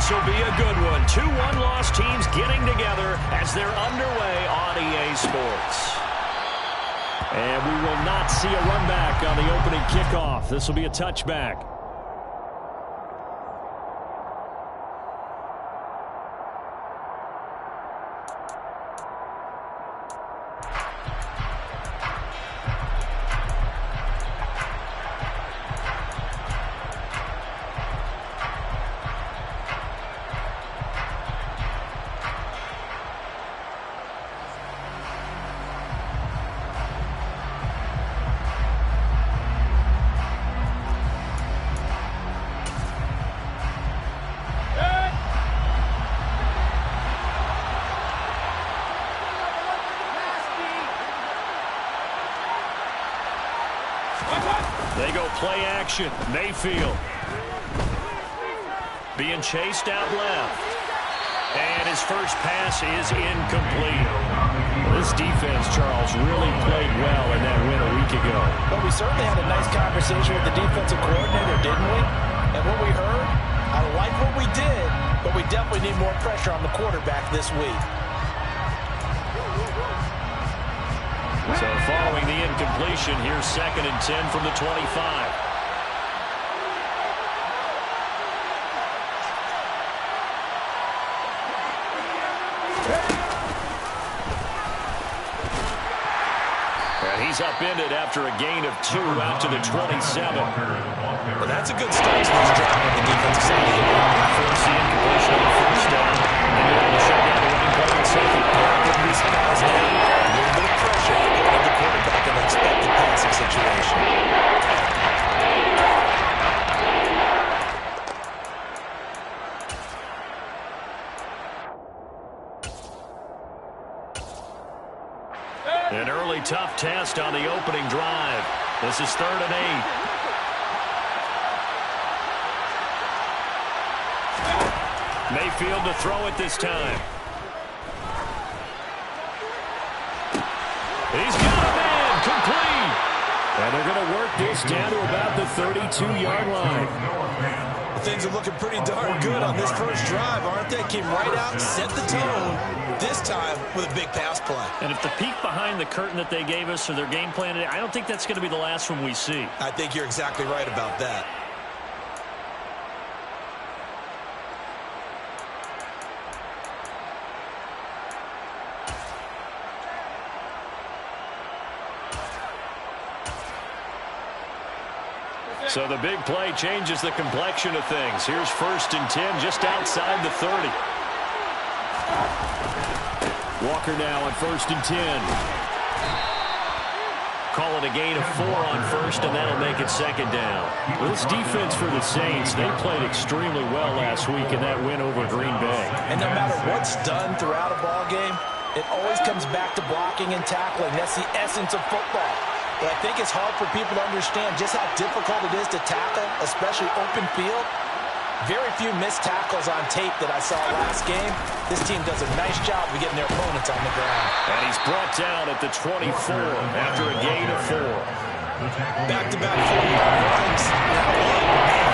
This will be a good one. 2 one-loss teams getting together as they're underway on EA Sports. And we will not see a run back on the opening kickoff. This will be a touchback. They go play action. Mayfield being chased out left. And his first pass is incomplete. This defense, Charles, really played well in that win a week ago. Well, we certainly had a nice conversation with the defensive coordinator, didn't we? And what we heard, I like what we did, but we definitely need more pressure on the quarterback this week. So following the incompletion, here's 2nd and 10 from the 25. And he's upended after a gain of 2 out to the 27. Well, that's a good start to this drive on the defensive side of the ball. Force the incompletion on the first down. And they're able to shut down the running play and safety. Getting these guys down. A little bit of pressure on the quarterback in an expected passing situation. An early tough test on the opening drive. This is 3rd and 8. Mayfield to throw it this time. He's got a man complete. And they're going to work this down to about the 32-yard line. Things are looking pretty darn good on this first drive, aren't they? Came right out, set the tone, this time with a big pass play. And if the peek behind the curtain that they gave us or their game plan today, I don't think that's going to be the last one we see. I think you're exactly right about that. So the big play changes the complexion of things. Here's 1st and 10 just outside the 30. Walker now on 1st and 10. Call it a gain of 4 on 1st, and that'll make it 2nd down. Well, this defense for the Saints, they played extremely well last week in that win over Green Bay. And no matter what's done throughout a ball game, it always comes back to blocking and tackling. That's the essence of football. But I think it's hard for people to understand just how difficult it is to tackle, especially open field. Very few missed tackles on tape that I saw last game. This team does a nice job of getting their opponents on the ground. And he's brought down at the 24 after a gain of 4. Back-to-back 40-yard runs.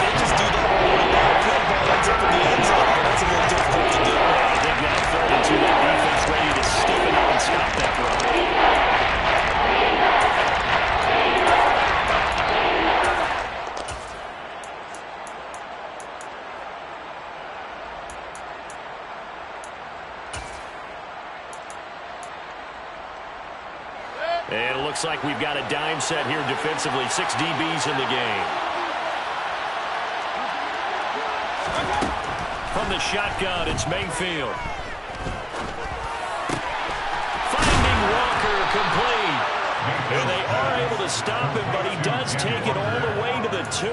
They just do that all the way down. Good ball ends up in the end zone. That's a little difficult to do. I think that 3rd and 2, that defense ready to stiffen up and stop that run. And it looks like we've got a dime set here defensively. 6 DBs in the game. From the shotgun, it's Mayfield. Finding Walker complete. And they are able to stop him, but he does take it all the way to the 2.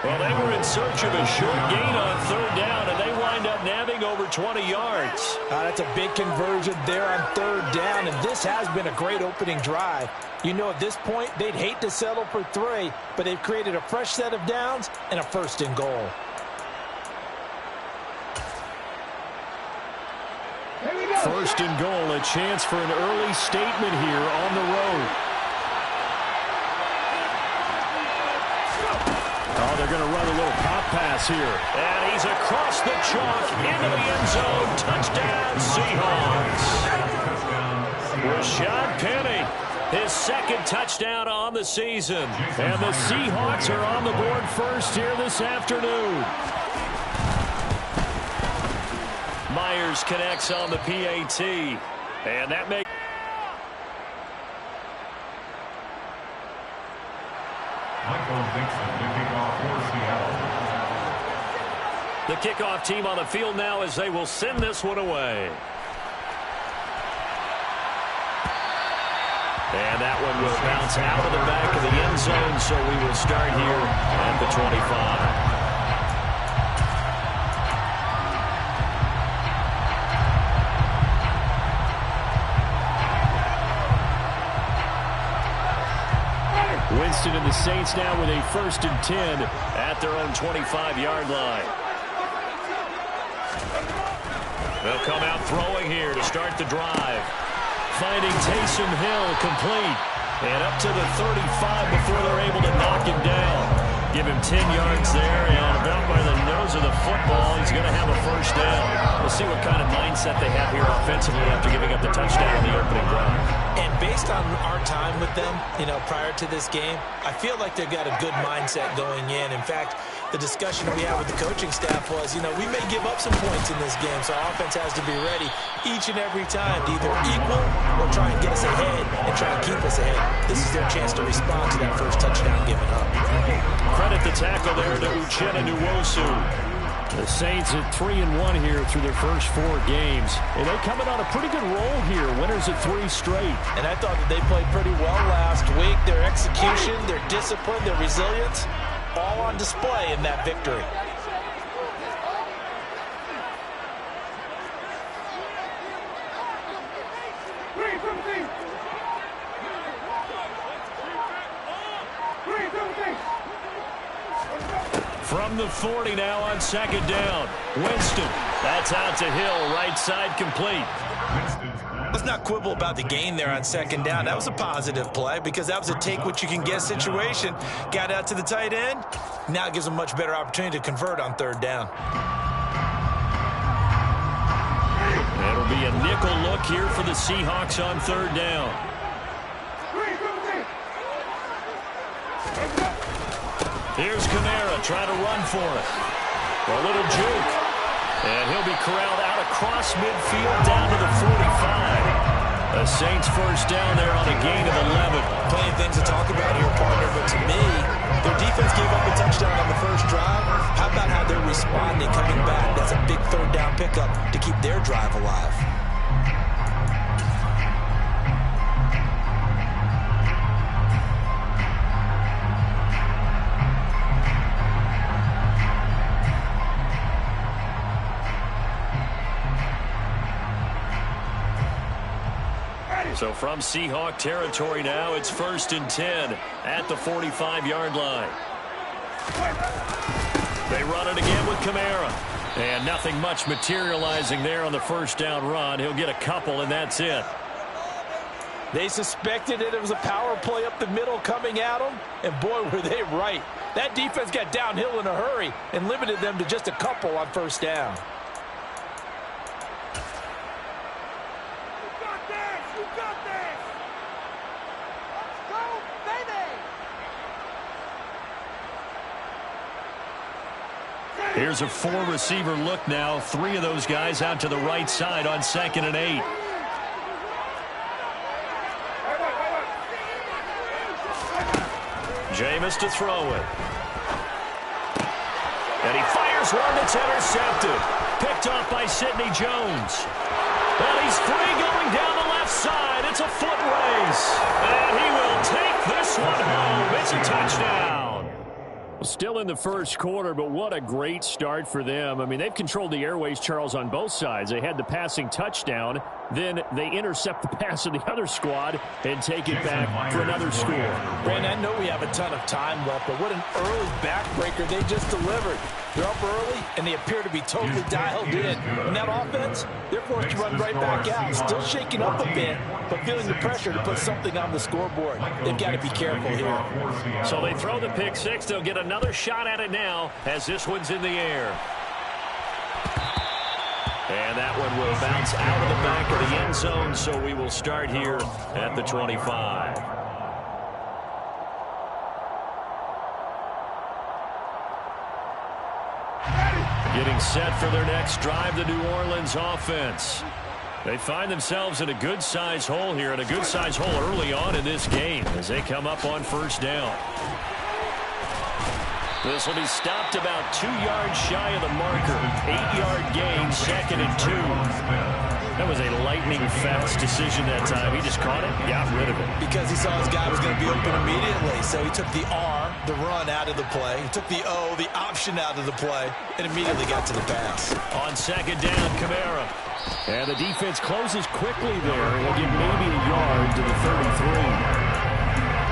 Well, they were in search of a short gain on 3rd down, and they wind up nabbing over 20 yards. That's a big conversion there on 3rd down, and this has been a great opening drive. You know, at this point, they'd hate to settle for 3, but they've created a fresh set of downs and a 1st and goal. First and goal, a chance for an early statement here on the road. Oh, they're going to run a little pop pass here. And he's across the chalk into the end zone. Touchdown, Seahawks. Rashad Penny, his second touchdown on the season. And the Seahawks are on the board first here this afternoon. Myers connects on the PAT. And that makes... The kickoff team on the field now as they will send this one away. And that one will bounce out of the back of the end zone, so we will start here at the 25. Winston and the Saints now with a 1st and 10 at their own 25-yard line. They'll come out throwing here to start the drive. Finding Taysom Hill complete. And up to the 35 before they're able to knock him down. Give him 10 yards there, and about by the nose of the football, he's going to have a 1st down. We'll see what kind of mindset they have here offensively after giving up the touchdown on the opening drive. And based on our time with them, prior to this game, I feel like they've got a good mindset going in. In fact, the discussion we had with the coaching staff was, we may give up some points in this game, so our offense has to be ready each and every time to either equal or try and get us ahead and try and keep us ahead. This is their chance to respond to that first touchdown given up. Credit the tackle there to Uchenna Nwosu. The Saints at 3-1 here through their first 4 games. And they're coming on a pretty good roll here. Winners at 3 straight. And I thought that they played pretty well last week. Their execution, their discipline, their resilience, all on display in that victory. From the 40 now on 2nd down. Winston, that's out to Hill, right side complete. Let's not quibble about the gain there on 2nd down. That was a positive play because that was a take-what-you-can-get situation. Got out to the tight end. Now it gives them a much better opportunity to convert on 3rd down. It'll be a nickel look here for the Seahawks on 3rd down. Here's Kamara trying to run for it. A little juke. And he'll be corralled out across midfield down to the 45. The Saints 1st down there on a gain of 11. Plenty of things to talk about here, partner, but to me, their defense gave up a touchdown on the first drive. How about how they're responding, coming back? That's a big 3rd down pickup to keep their drive alive. So from Seahawk territory now, it's 1st and 10 at the 45-yard line. They run it again with Kamara. And nothing much materializing there on the 1st down run. He'll get a couple, and that's it. They suspected it was a power play up the middle coming at them, and boy, were they right. That defense got downhill in a hurry and limited them to just a couple on 1st down. Here's a 4-receiver look now. 3 of those guys out to the right side on 2nd and 8. Jameis to throw it. And he fires one that's intercepted. Picked off by Sidney Jones. And he's free going down the left side. It's a foot race. And he will take this one home. It's a touchdown. Still in the first quarter, but what a great start for them. I mean, they've controlled the airways, Charles, on both sides. They had the passing touchdown. Then they intercept the pass of the other squad and take it back for another score. Brandon, I know we have a ton of time left, but what an early backbreaker they just delivered. They're up early, and they appear to be totally dialed in. And that offense, they're forced to run right back out. Still shaking up a bit, but feeling the pressure to put something on the scoreboard. They've got to be careful here. So they throw the pick six. They'll get another shot at it now as this one's in the air. And that one will bounce out of the back of the end zone, so we will start here at the 25. Getting set for their next drive, the New Orleans offense. They find themselves in a good-sized hole here, and a good-sized hole early on in this game as they come up on first down. This will be stopped about 2 yards shy of the marker. 8-yard gain, 2nd and 2. That was a lightning-fast decision that time. He just caught it, got rid of it. Because he saw his guy was going to be open immediately. So he took the R, the run, out of the play. He took the O, the option, out of the play, and immediately got to the pass. On 2nd down, Kamara. And the defense closes quickly there. He'll get maybe a yard to the 33.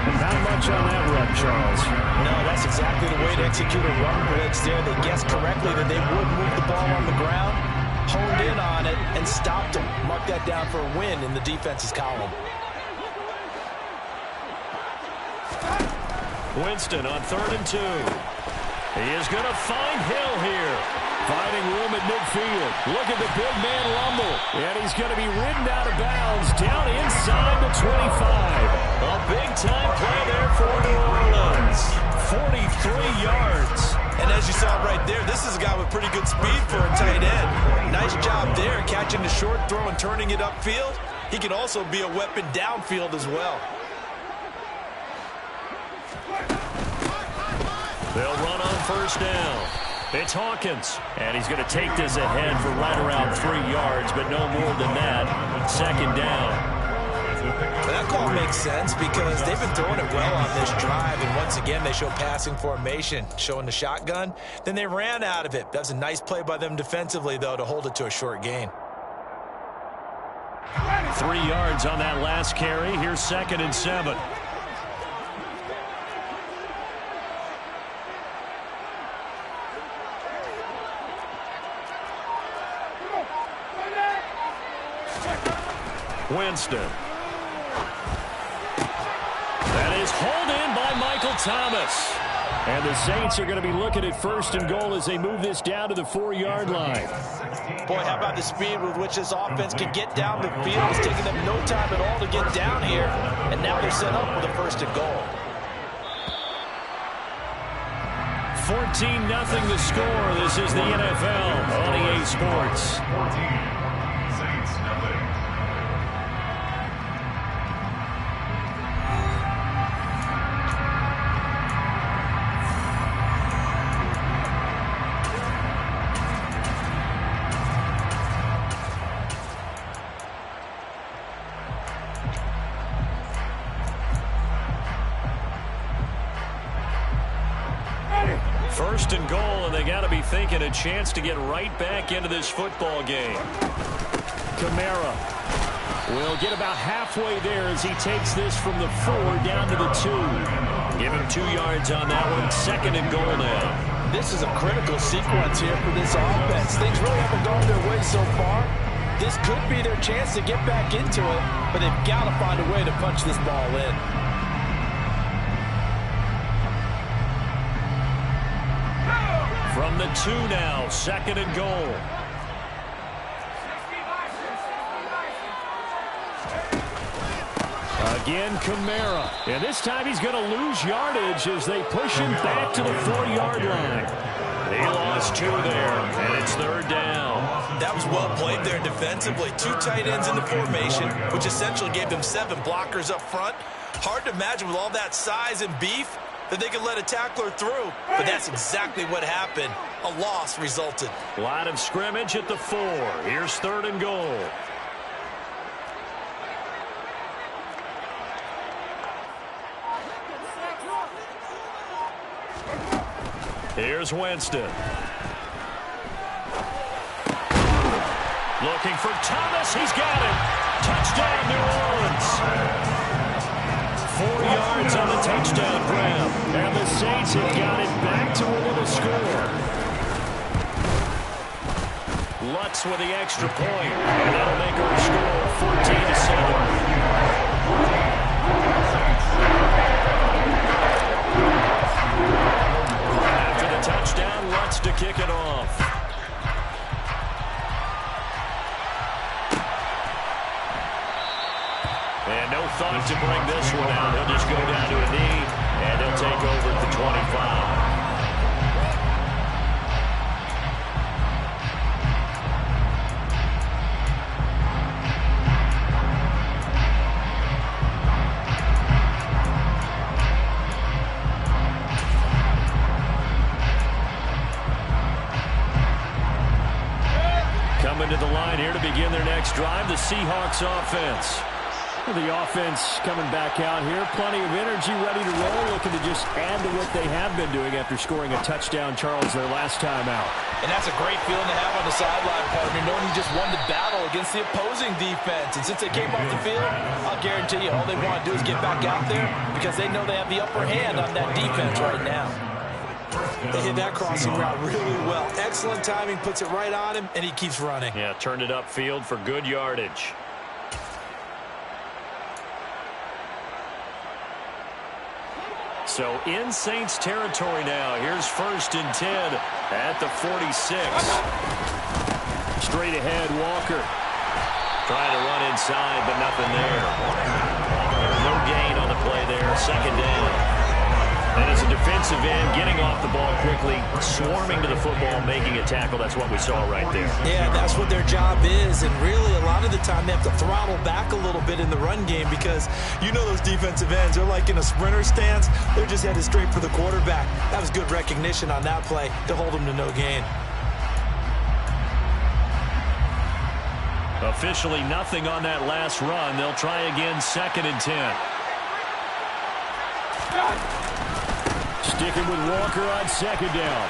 Not much on that run, Charles. No, that's exactly the way to execute a run blitz there. They guessed correctly that they would move the ball on the ground, honed in on it, and stopped them. Mark that down for a win in the defense's column. Winston on 3rd and 2. He is going to find Hill here. Finding room at midfield. Look at the big man rumble. And he's going to be ridden out of bounds down inside the 25. A big-time play there for New Orleans. 43 yards. And as you saw right there, this is a guy with pretty good speed for a tight end. Nice job there, catching the short throw and turning it upfield. He can also be a weapon downfield as well. They'll run on first down. It's Hawkins, and he's going to take this ahead for right around 3 yards, but no more than that. 2nd down. That call makes sense because they've been throwing it well on this drive, and once again they show passing formation, showing the shotgun. Then they ran out of it. That's a nice play by them defensively, though, to hold it to a short gain. 3 yards on that last carry. Here's 2nd and 7. Winston. That is hauled in by Michael Thomas. And the Saints are going to be looking at 1st and goal as they move this down to the 4-yard line. Boy, how about the speed with which this offense can get down the field? It's taking them no time at all to get down here. And now they're set up with a 1st and goal. 14-0 the score. This is the NFL on EA Sports. Saints nothing. First and goal, and they got to be thinking a chance to get right back into this football game. Kamara will get about halfway there as he takes this from the 4 down to the 2. Give him 2 yards on that one. 2nd and goal now. This is a critical sequence here for this offense. Things really haven't gone their way so far. This could be their chance to get back into it, but they've got to find a way to punch this ball in. From the 2 now, 2nd and goal. Again, Kamara. And this time he's going to lose yardage as they push him back to the 4-yard line. He lost 2 there, and it's 3rd down. That was well played there defensively. 2 tight ends in the formation, which essentially gave them 7 blockers up front. Hard to imagine with all that size and beef that they could let a tackler through, but that's exactly what happened. A loss resulted. Line of scrimmage at the 4. Here's 3rd and goal. Here's Winston. Looking for Thomas. He's got it. Touchdown, New Orleans. 4 yards on the touchdown grab. And the Saints have got it back to within a score. Lutz with the extra point. And that'll make our score 14-7. After the touchdown, Lutz to kick it off. And no thought to bring this one out. He'll just go down to a knee, and he'll take over at the 25. Coming to the line here to begin their next drive, the Seahawks offense. The offense coming back out here. Plenty of energy, ready to roll, looking to just add to what they have been doing after scoring a touchdown, Charles, their last time out. And that's a great feeling to have on the sideline, partner, knowing you just won the battle against the opposing defense. And since they came off the field, I'll guarantee you all they want to do is get back out there because they know they have the upper hand on that defense right now. They hit that crossing route really well. Excellent timing, puts it right on him, and he keeps running. Yeah, turned it upfield for good yardage. So in Saints territory now. Here's 1st and 10 at the 46. Straight ahead, Walker. Trying to run inside, but nothing there. No gain on the play there. 2nd down. And as a defensive end, getting off the ball quickly, swarming to the football, making a tackle. That's what we saw right there. Yeah, that's what their job is. And really, a lot of the time, they have to throttle back a little bit in the run game because you know those defensive ends, they're like in a sprinter stance. They're just headed straight for the quarterback. That was good recognition on that play to hold them to no gain. Officially nothing on that last run. They'll try again, 2nd and 10. Sticking with Walker on 2nd down.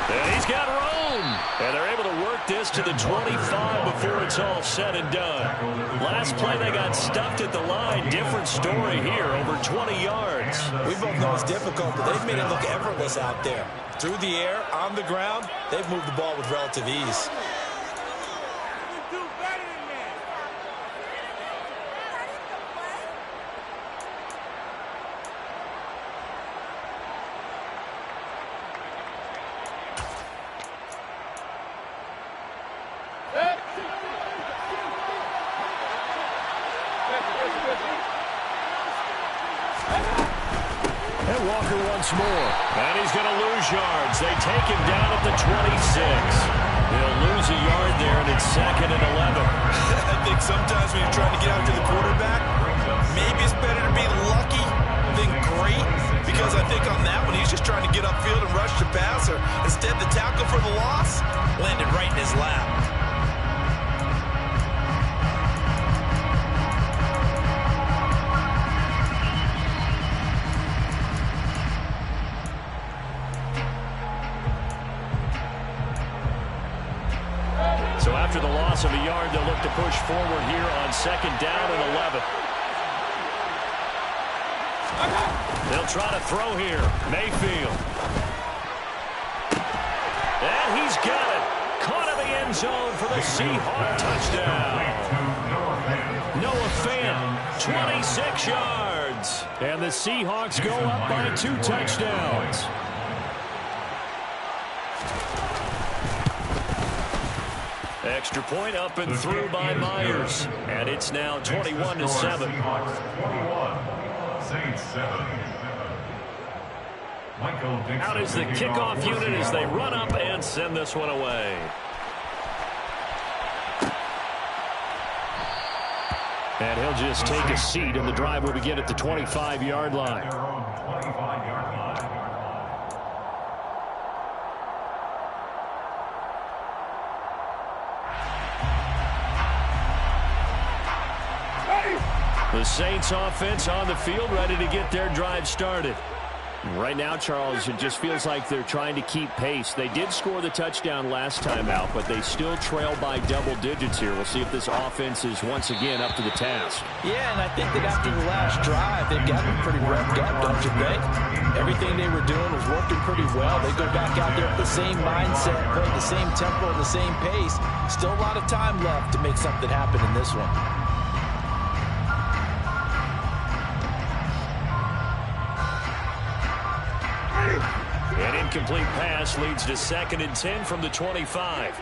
And he's got room. And they're able to work this to the 25 before it's all said and done. Last play, they got stuffed at the line. Different story here, over 20 yards. We both know it's difficult, but they've made it look effortless out there. Through the air, on the ground, they've moved the ball with relative ease. And Walker once more. And he's going to lose yards. They take him down at the 26. They'll lose a yard there, and it's 2nd and 11. I think sometimes when you're trying to get out to the quarterback, maybe it's better to be lucky than great. Because I think on that one, he's just trying to get upfield and rush the passer. Instead, the tackle for the loss landed right in his lap. So after the loss of a yard, they'll look to push forward here on 2nd down and 11. They'll try to throw here. Mayfield. And he's got it. Caught in the end zone for the Seahawks touchdown. Noah Fant, 26 yards. And the Seahawks go up by 2 touchdowns. Extra point up and through by Myers. And it's now 21-7. Out is the kickoff unit as they run up and send this one away. And he'll just take a seat, and the drive will begin at the 25-yard line. The Saints offense on the field, ready to get their drive started. Right now, Charles, it just feels like they're trying to keep pace. They did score the touchdown last time out, but they still trail by double digits here. We'll see if this offense is once again up to the task. Yeah, and I think that after the last drive, they've gotten pretty revved up, don't you think? Everything they were doing was working pretty well. They go back out there with the same mindset, play the same tempo and the same pace. Still a lot of time left to make something happen in this one. An incomplete pass leads to 2nd and 10 from the 25.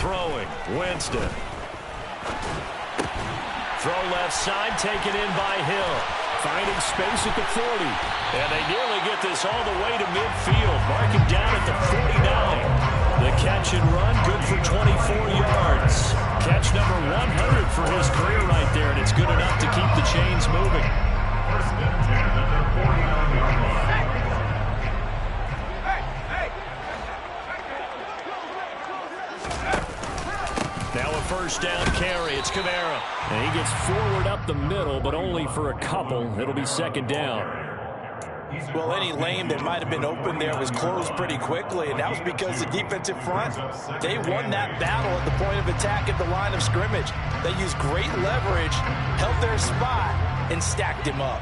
Throwing, Winston. Throw left side, taken in by Hill. Finding space at the 40. And they nearly get this all the way to midfield. Mark him down at the 49. The catch and run, good for 24 yards. Catch number 100 for his career right there, and it's good enough to keep the chains moving. First and 10 at the 49-yard line. Now a first down carry. It's Kamara. And he gets forward up the middle, but only for a couple. It'll be 2nd down. Well, any lane that might have been open there was closed pretty quickly, and that was because the defensive front, they won that battle at the point of attack at the line of scrimmage. They used great leverage, held their spot, and stacked him up.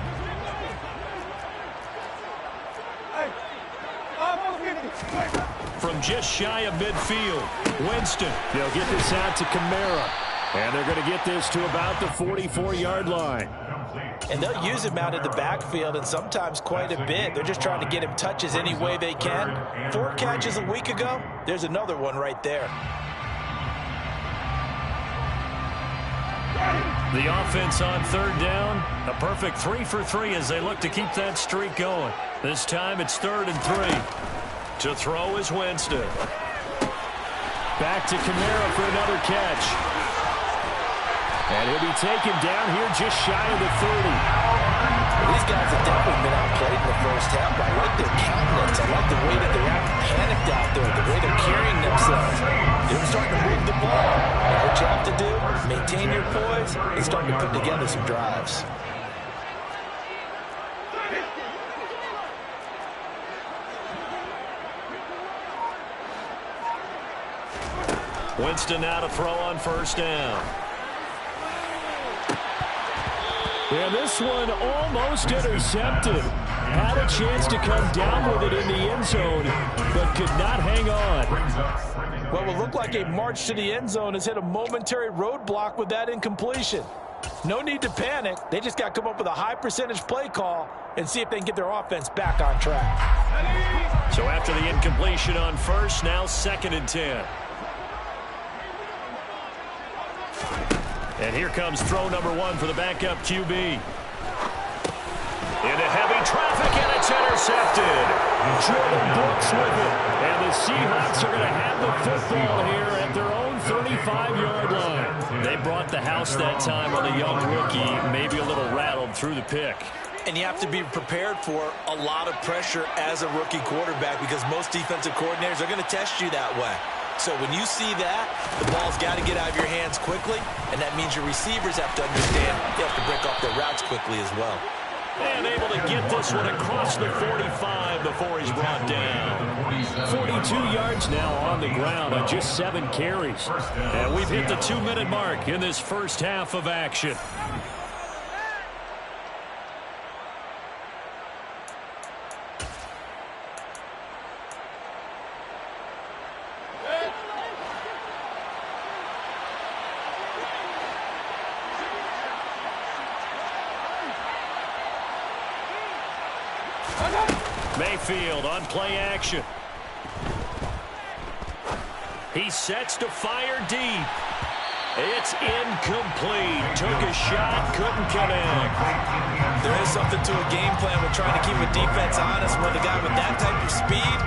From just shy of midfield, Winston. They'll get this out to Kamara. And they're going to get this to about the 44-yard line. And they'll use him out of the backfield, and sometimes quite a bit. They're just trying to get him touches any way they can. 4 catches a week ago, there's another one right there. The offense on 3rd down, a perfect 3 for 3 as they look to keep that streak going. This time it's 3rd and 3. To throw is Winston. Back to Kamara for another catch. And he'll be taken down here just shy of the 30. These guys have definitely been outplayed in the first half. I like their countenance. I like the way that they're acting panicked out there, the way they're carrying themselves. They're starting to move the ball. And what you have to do, maintain your poise, and start to put together some drives. Winston now to throw on first down. And this one almost intercepted. Had a chance to come down with it in the end zone, but could not hang on. Well, it looked like a march to the end zone has hit a momentary roadblock with that incompletion. No need to panic. They just got to come up with a high percentage play call and see if they can get their offense back on track. So after the incompletion on first, now 2nd and 10. And here comes throw number 1 for the backup QB. Into heavy traffic, and it's intercepted. Jordan Brooks with it. And the Seahawks are going to have the football here at their own 35-yard line. They brought the house that time on the young rookie, maybe a little rattled through the pick. And you have to be prepared for a lot of pressure as a rookie quarterback because most defensive coordinators are going to test you that way. So when you see that, the ball's got to get out of your hands quickly, and that means your receivers have to understand they have to break off their routes quickly as well. And able to get this one across the 45 before he's brought down. 42 yards now on the ground on just 7 carries. And we've hit the 2-minute mark in this first half of action. Mayfield on play action. He sets to fire deep. It's incomplete. Took a shot, couldn't connect. There is something to a game plan with trying to keep a defense honest. When the guy with that type of speed,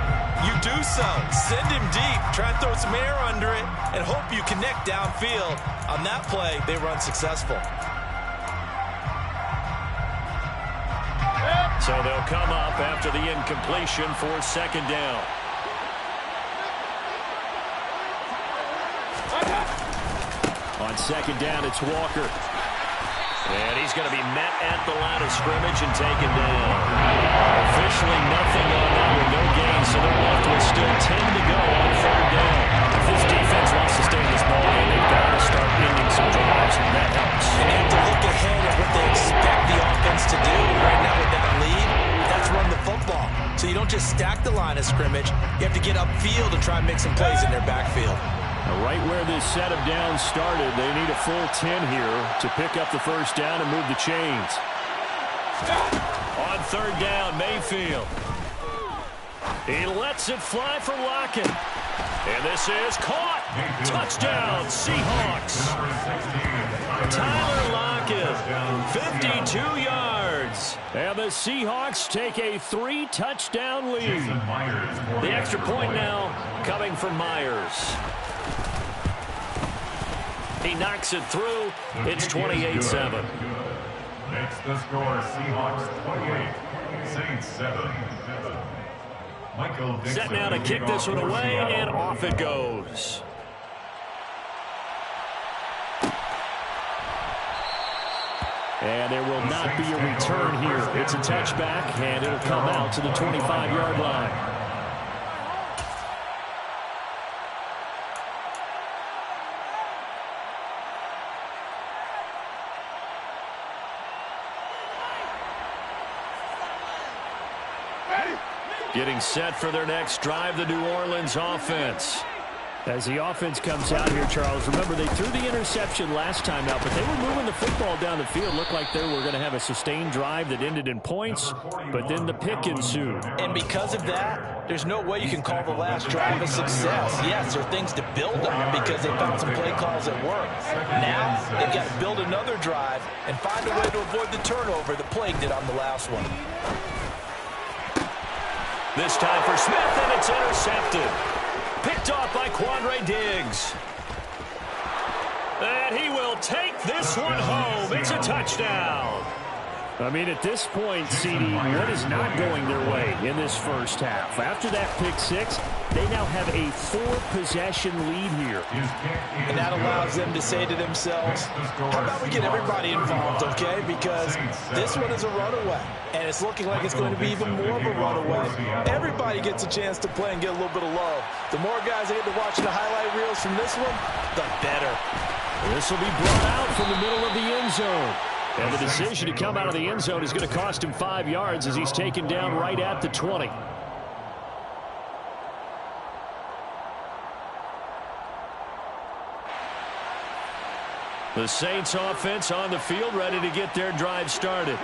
you do so. Send him deep. Try and throw some air under it and hope you connect downfield. On that play, they were unsuccessful. So they'll come up after the incompletion for 2nd down. On second down, it's Walker. And he's going to be met at the line of scrimmage and taken down. Officially nothing on that with no gain, so they're left with still 10 to go on third down. If this defense wants to stay in this ball game, they've got to start ending some drives, and that helps. And they have to look ahead at what they expect the offense to do. Right now with that lead, that's run the football. So you don't just stack the line of scrimmage. You have to get upfield and try and make some plays in their backfield. Right where this set of downs started, they need a full 10 here to pick up the first down and move the chains. On third down, Mayfield. He lets it fly for Lockett. And this is caught. Touchdown, Seahawks. Tyler Lockett, 52 yards. And the Seahawks take a 3-touchdown lead. The extra point now coming from Myers. He knocks it through. It's 28-7. Makes the score Seahawks 28, Saints 7. Michael Set now to kick this one away, and off it goes. And there will not be a return here. It's a touchback, and it'll come out to the 25-yard line. Getting set for their next drive, the New Orleans offense. As the offense comes out here, Charles, remember they threw the interception last time out, but they were moving the football down the field. Looked like they were going to have a sustained drive that ended in points, but then the pick ensued. And because of that, there's no way you can call the last drive a success. Yes, there are things to build on because they found some play calls that work. Now, they've got to build another drive and find a way to avoid the turnover that plagued it on the last one. This time for Smith, and it's intercepted. Picked off by Quandre Diggs. And he will take this one home. It's a touchdown. I mean, at this point, CD, what is not going their way in this first half? After that pick six, they now have a 4-possession lead here. And that allows them to say to themselves, how about we get everybody involved, okay? Because this one is a runaway, and it's looking like it's going to be even more of a runaway. Everybody gets a chance to play and get a little bit of love. The more guys that get to watch the highlight reels from this one, the better. This will be brought out from the middle of the end zone. And the decision to come out of the end zone is going to cost him 5 yards as he's taken down right at the 20. The Saints offense on the field ready to get their drive started.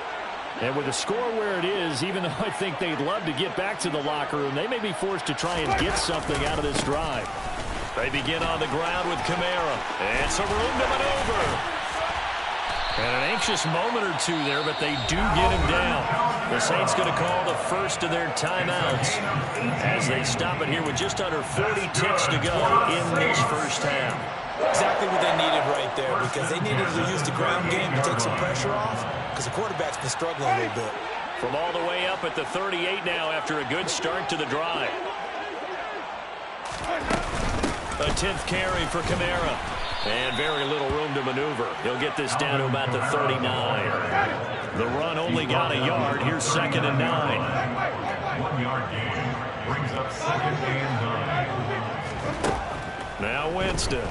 And with the score where it is, even though I think they'd love to get back to the locker room, they may be forced to try and get something out of this drive. They begin on the ground with Kamara. And some room to maneuver. And an anxious moment or two there, but they do get him down. The Saints going to call the first of their timeouts as they stop it here with just under 40 ticks to go in this first half. Exactly what they needed right there, because they needed to use the ground game to take some pressure off, because the quarterback's been struggling a little bit. From all the way up at the 38 now after a good start to the drive. A 10th carry for Kamara. And very little room to maneuver. He'll get this down to about the 39. The run only got a yard. Here's 2nd and 9. 1-yard gain brings up 2nd and 9. Now Winston.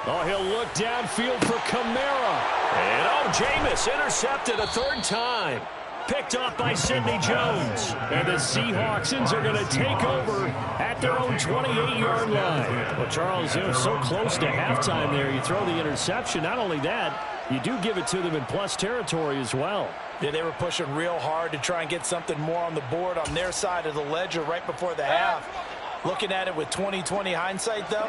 Oh, he'll look downfield for Kamara. And Jameis intercepted a 3rd time. Picked off by Sidney Jones. And the Seahawksans are going to take over at their own 28-yard line. Well, Charles, so close to halftime there. You throw the interception. Not only that, you do give it to them in plus territory as well. Yeah, they were pushing real hard to try and get something more on the board on their side of the ledger right before the half. Looking at it with 20/20 hindsight, though,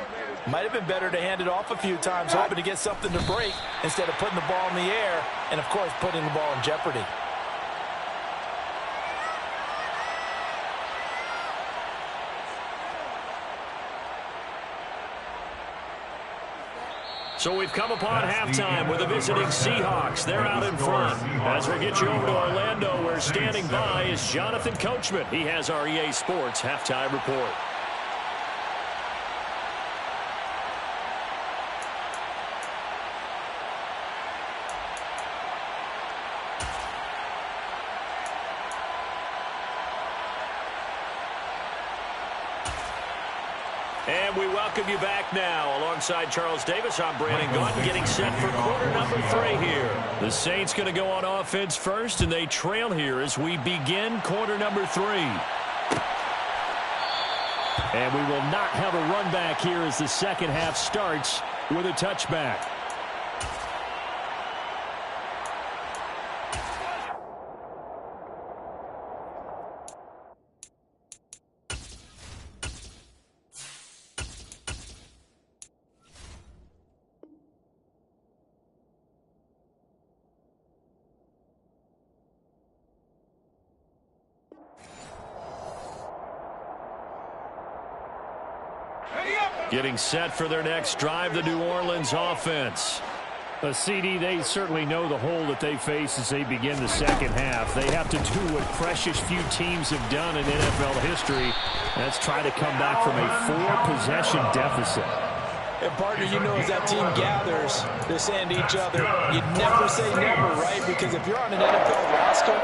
might have been better to hand it off a few times, hoping to get something to break instead of putting the ball in the air and, of course, putting the ball in jeopardy. So we've come upon halftime with the visiting Seahawks. They're out in front. As we get you over to Orlando, where standing by is Jonathan Coachman. He has our EA Sports halftime report. And we welcome you back now. Alongside Charles Davis, I'm Brandon Gaudin, getting set for quarter number 3 here. The Saints going to go on offense first, and they trail here as we begin quarter number 3. And we will not have a run back here as the second half starts with a touchback. Getting set for their next drive, the New Orleans offense. CD, they certainly know the hole that they face as they begin the second half. They have to do what precious few teams have done in NFL history. That's try to come back from a 4-possession deficit. And partner, you know, as that team gathers, they're saying to each other, you never say never, right? Because if you're on an NFL roster,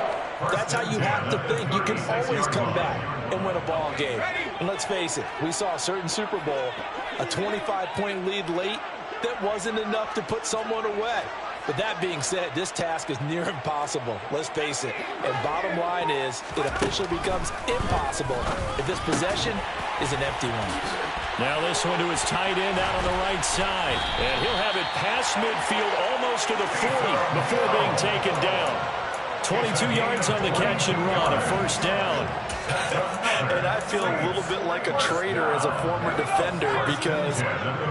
that's how you have to think. You can always come back and win a ball game. And let's face it, we saw a certain Super Bowl, a 25-point lead late, that wasn't enough to put someone away. But that being said, this task is near impossible. Let's face it. And bottom line is, it officially becomes impossible if this possession is an empty one. Now this one to his tight end out on the right side. And he'll have it past midfield almost to the 40 before being taken down. 22 yards on the catch and run, a first down. And I feel a little bit like a traitor as a former defender because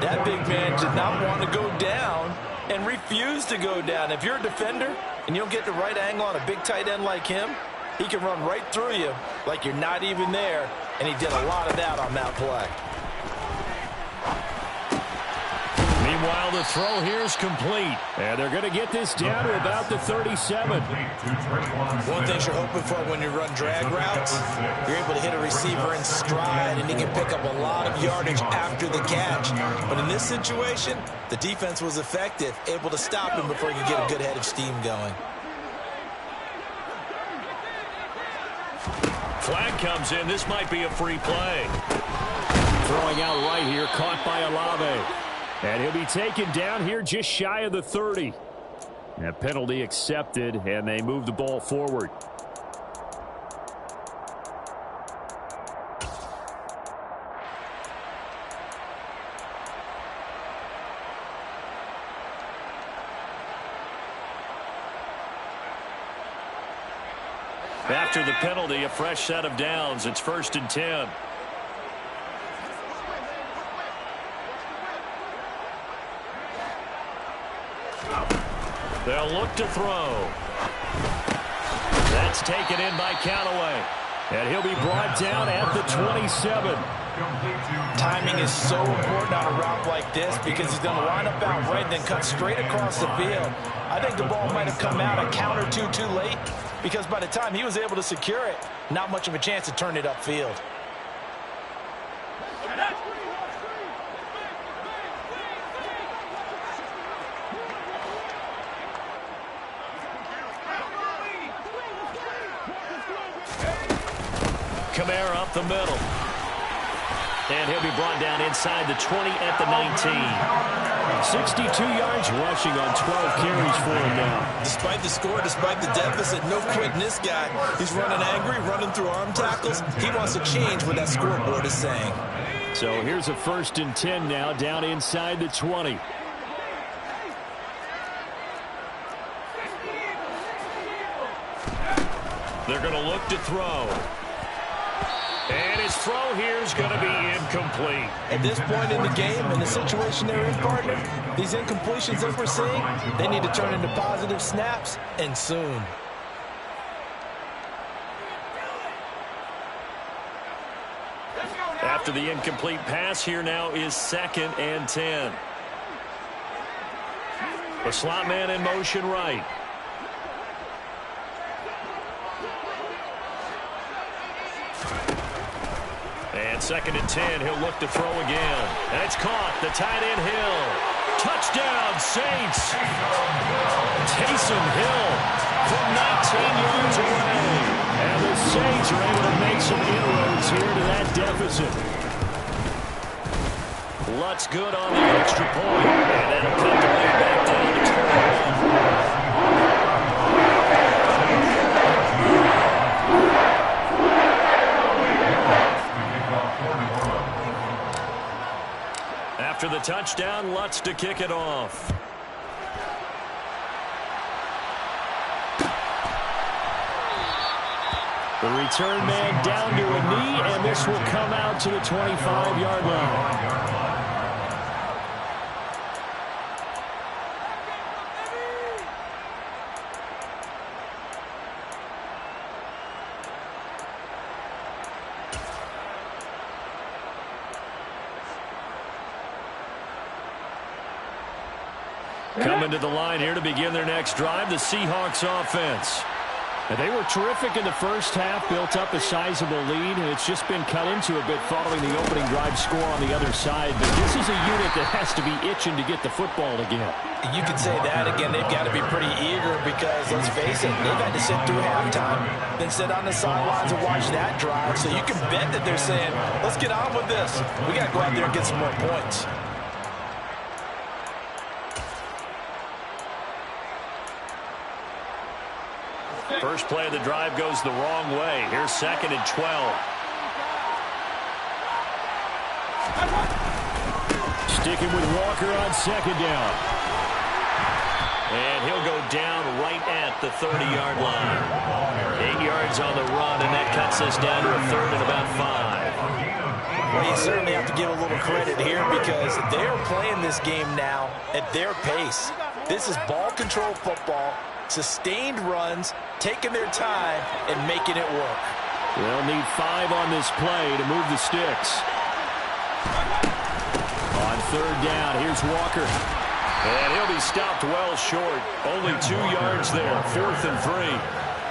that big man did not want to go down and refused to go down. If you're a defender and you don't get the right angle on a big tight end like him, he can run right through you like you're not even there, and he did a lot of that on that play. Meanwhile, the throw here is complete. And they're going to get this down to about the 37. One thing you're hoping for when you run drag routes, you're able to hit a receiver in stride, and he can pick up a lot of yardage after the catch. But in this situation, the defense was effective, able to stop him before he could get a good head of steam going. Flag comes in. This might be a free play. Throwing out right here, caught by Olave. And he'll be taken down here just shy of the 30. That penalty accepted, and they move the ball forward. After the penalty, a fresh set of downs. It's 1st and 10. They'll look to throw. That's taken in by Callaway. And he'll be brought down at the 27. Timing is so important on a route like this because he's going to line up out right and then cut straight across the field. I think the ball might have come out a count or two too late because by the time he was able to secure it, not much of a chance to turn it upfield. Kamara up the middle. And he'll be brought down inside the 20 at the 19. 62 yards rushing on 12 carries for him now. Despite the score, despite the deficit, no quitting this guy. He's running angry, running through arm tackles. He wants to change what that scoreboard is saying. So here's a 1st and 10 now, down inside the 20. They're going to look to throw. And his throw here is going to be incomplete. At this point in the game, in the situation they're in, partner, these incompletions that we're seeing, they need to turn into positive snaps, and soon. After the incomplete pass, here now is 2nd and 10. The slot man in motion right. And 2nd and 10, he'll look to throw again. That's caught. The tight end Hill. Touchdown, Saints. Taysom Hill from 19 yards away. And the Saints are able to make some inroads here to that deficit. Lutz good on the extra point. And that'll cut the lead back down to 21. After the touchdown, Lutz to kick it off. The return man down to a knee, and this will come out to the 25-yard line. Coming to the line here to begin their next drive, the Seahawks offense. And they were terrific in the first half, built up a sizable lead, and it's just been cut into a bit following the opening drive score on the other side. But this is a unit that has to be itching to get the football again. You can say that again. They've got to be pretty eager because, let's face it, they've had to sit through halftime, then sit on the sidelines and watch that drive. So you can bet that they're saying, let's get on with this. We got to go out there and get some more points. First play of the drive goes the wrong way. Here's 2nd and 12. Sticking with Walker on 2nd down. And he'll go down right at the 30-yard line. 8 yards on the run, and that cuts us down to a 3rd and about 5. Well, you certainly have to give a little credit here because they are playing this game now at their pace. This is ball control football. Sustained runs, taking their time, and making it work. They'll need 5 on this play to move the sticks. On 3rd down, here's Walker. And he'll be stopped well short. Only 2 yards there, 4th and 3.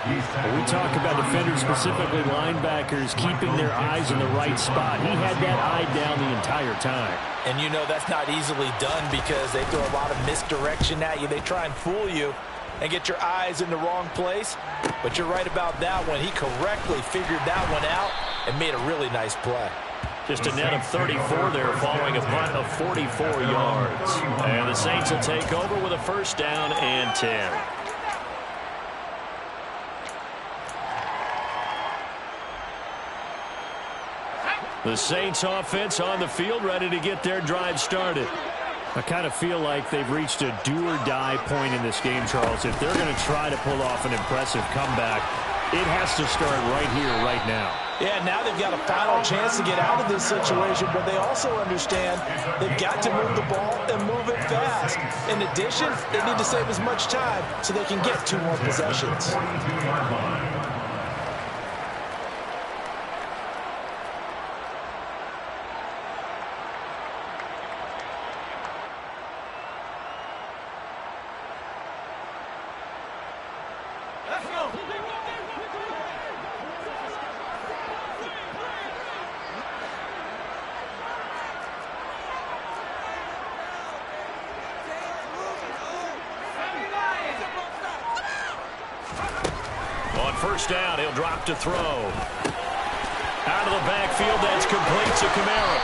When we talk about defenders, specifically linebackers, keeping their eyes in the right spot. He had that eye down the entire time. And you know that's not easily done because they throw a lot of misdirection at you. They try and fool you and get your eyes in the wrong place. But you're right about that one. He correctly figured that one out and made a really nice play. Just a net of 34 there following a punt of 44 yards. And the Saints will take over with a 1st down and 10. The Saints offense on the field ready to get their drive started. I kind of feel like they've reached a do-or-die point in this game, Charles. If they're going to try to pull off an impressive comeback, it has to start right here, right now. Yeah, now they've got a final chance to get out of this situation, but they also understand they've got to move the ball and move it fast. In addition, they need to save as much time so they can get 2 more possessions. First down, he'll drop to throw. Out of the backfield, that's complete to Kamara.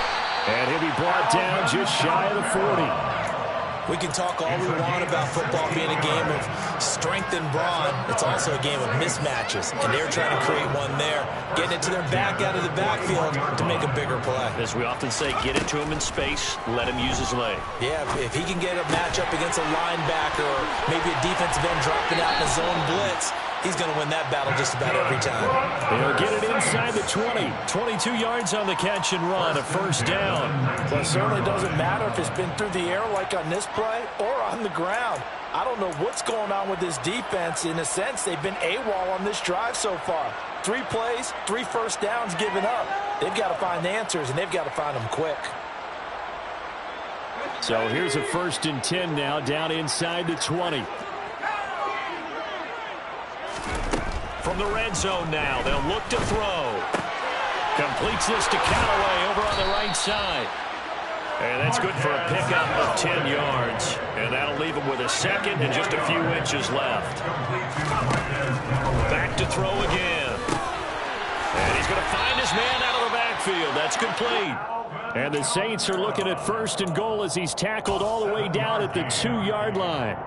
And he'll be brought down just shy of the 40. We can talk all we want about football being a game of strength and brawn. It's also a game of mismatches, and they're trying to create one there, getting it to their back out of the backfield to make a bigger play. As we often say, get it to him in space, let him use his leg. Yeah, if he can get a matchup against a linebacker or maybe a defensive end dropping out in a zone blitz, he's going to win that battle just about every time. He'll get it inside the 20. 22 yards on the catch and run, a 1st down. Well, it certainly doesn't matter if it's been through the air like on this play or on the ground. I don't know what's going on with this defense. In a sense, they've been AWOL on this drive so far. 3 plays, 3 first downs given up. They've got to find answers, and they've got to find them quick. So here's a 1st and 10 now, down inside the 20. From the red zone now, they'll look to throw. Completes this to Callaway over on the right side. And that's good for a pickup of 10 yards. And that'll leave him with a 2nd and just a few inches left. Back to throw again. And he's going to find his man out of the backfield. That's complete. And the Saints are looking at 1st and goal as he's tackled all the way down at the 2-yard line.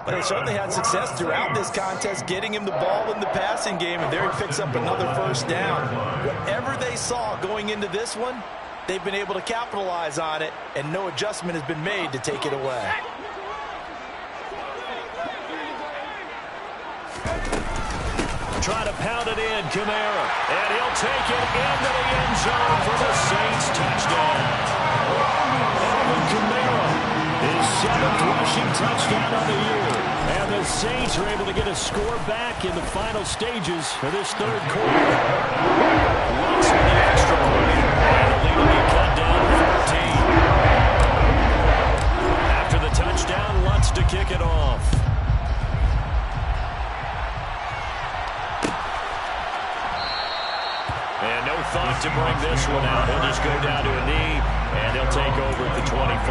But they certainly had success throughout this contest, getting him the ball in the passing game, and there he picks up another 1st down. Whatever they saw going into this one, they've been able to capitalize on it, and no adjustment has been made to take it away. Trying to pound it in, Kamara. And he'll take it into the end zone for the Saints touchdown. Alvin Kamara, his 7th rushing touchdown of the year. And the Saints are able to get a score back in the final stages of this 3rd quarter. Lutz with the extra point. And the lead will be cut down to 14. After the touchdown, Lutz to kick it off. And no thought to bring this one out. He'll just go down to a knee, and he'll take over at the 25.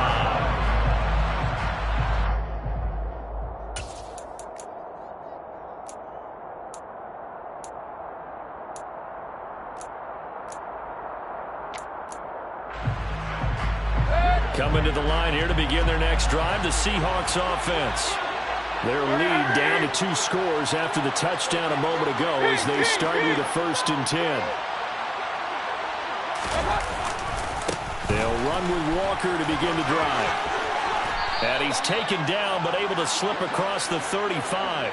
Coming to the line here to begin their next drive, the Seahawks offense. Their lead down to 2 scores after the touchdown a moment ago as they start with a 1st and 10. They'll run with Walker to begin the drive. And he's taken down but able to slip across the 35.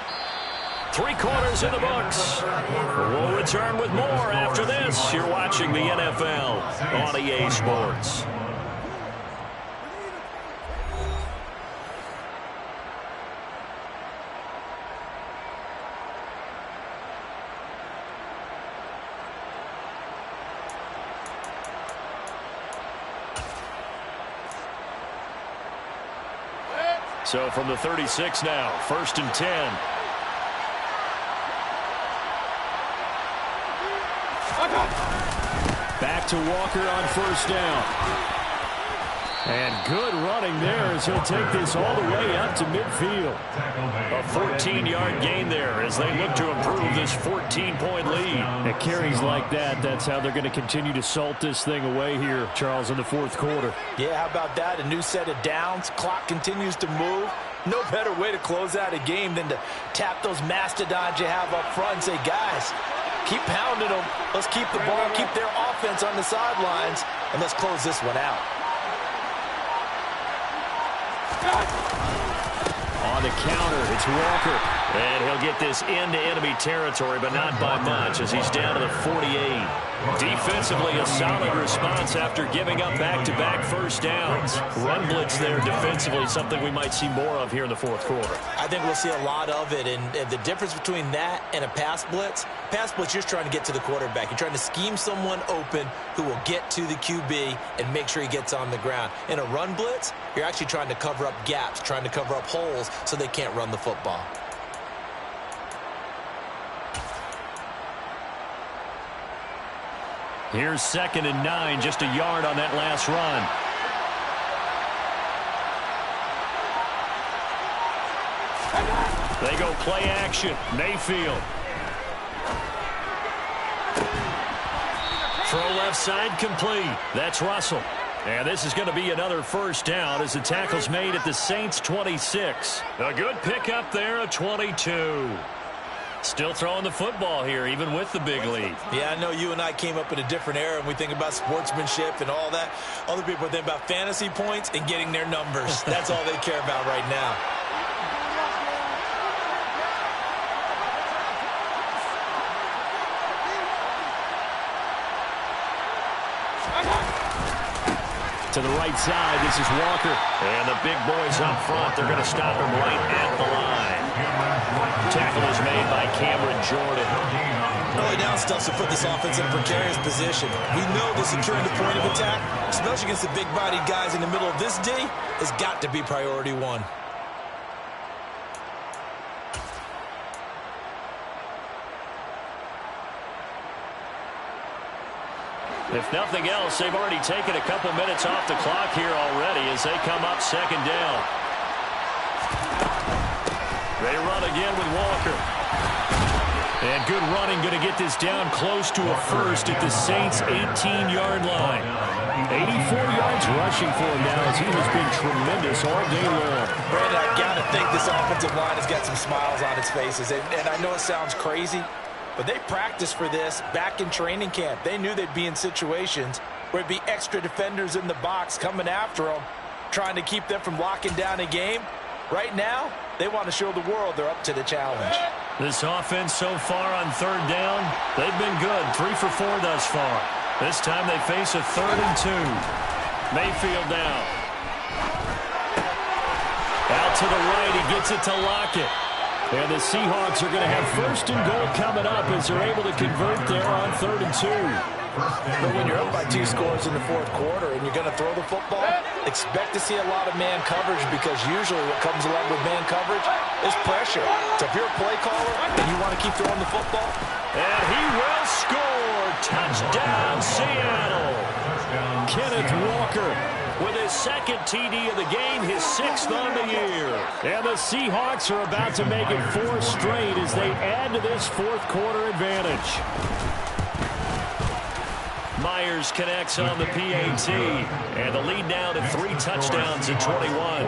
3 quarters in the books. We'll return with more after this. You're watching the NFL on EA Sports. So from the 36 now, 1st and 10. Back to Walker on 1st down. And good running there as he'll take this all the way up to midfield. A 14-yard gain there as they look to improve this 14-point lead. At carries like that, that's how they're going to continue to salt this thing away here, Charles, in the 4th quarter. Yeah, how about that? A new set of downs. Clock continues to move. No better way to close out a game than to tap those mastodons you have up front and say, guys, keep pounding them. Let's keep the ball, keep their offense on the sidelines, and let's close this one out. On the counter, it's Walker. And he'll get this into enemy territory, but not by much as he's down to the 48. Defensively, a solid response after giving up back-to-back 1st downs. Run blitz there defensively, something we might see more of here in the 4th quarter. I think we'll see a lot of it, and the difference between that and a pass blitz, you're just trying to get to the quarterback. You're trying to scheme someone open who will get to the QB and make sure he gets on the ground. In a run blitz, you're actually trying to cover up gaps, trying to cover up holes so they can't run the football. Here's 2nd and 9, just a yard on that last run. They go play action. Mayfield. Throw left side complete. That's Russell. And this is going to be another 1st down as the tackle's made at the Saints' 26. A good pickup there, a 22. Still throwing the football here, even with the big lead. Yeah, I know you and I came up in a different era, and we think about sportsmanship and all that. Other people think about fantasy points and getting their numbers. That's all they care about right now. To the right side, this is Walker. And the big boys up front, they're going to stop him right at the line. Tackle is made by Cameron Jordan. Early down stuff to put this offense in a precarious position. We know that securing the point of attack, especially against the big-bodied guys in the middle of this D, has got to be priority 1. If nothing else, they've already taken a couple minutes off the clock here already as they come up 2nd down. They run again with Walker. And good running, going to get this down close to a first at the Saints' 18-yard line. 84 yards rushing for him now as he has been tremendous all day long. Brandon, I got to think this offensive line has got some smiles on its faces. And I know it sounds crazy, but they practiced for this back in training camp. They knew they'd be in situations where it'd be extra defenders in the box coming after them, trying to keep them from locking down a game. Right now, they want to show the world they're up to the challenge. This offense so far on third down, they've been good. 3 for 4 thus far. This time they face a 3rd and 2. Mayfield down. Out to the right, he gets it to Lockett. And the Seahawks are going to have 1st and goal coming up as they're able to convert there on 3rd and 2. But when you're up by 2 scores in the 4th quarter and you're going to throw the football, expect to see a lot of man coverage, because usually what comes along with man coverage is pressure. So if you're a play caller and you want to keep throwing the football. And he will score. Touchdown, Seattle. Kenneth Walker with his 2nd TD of the game, his 6th on the year. And the Seahawks are about to make it 4 straight as they add to this 4th quarter advantage. Myers connects on the PAT, and the lead now to 3 touchdowns at 21.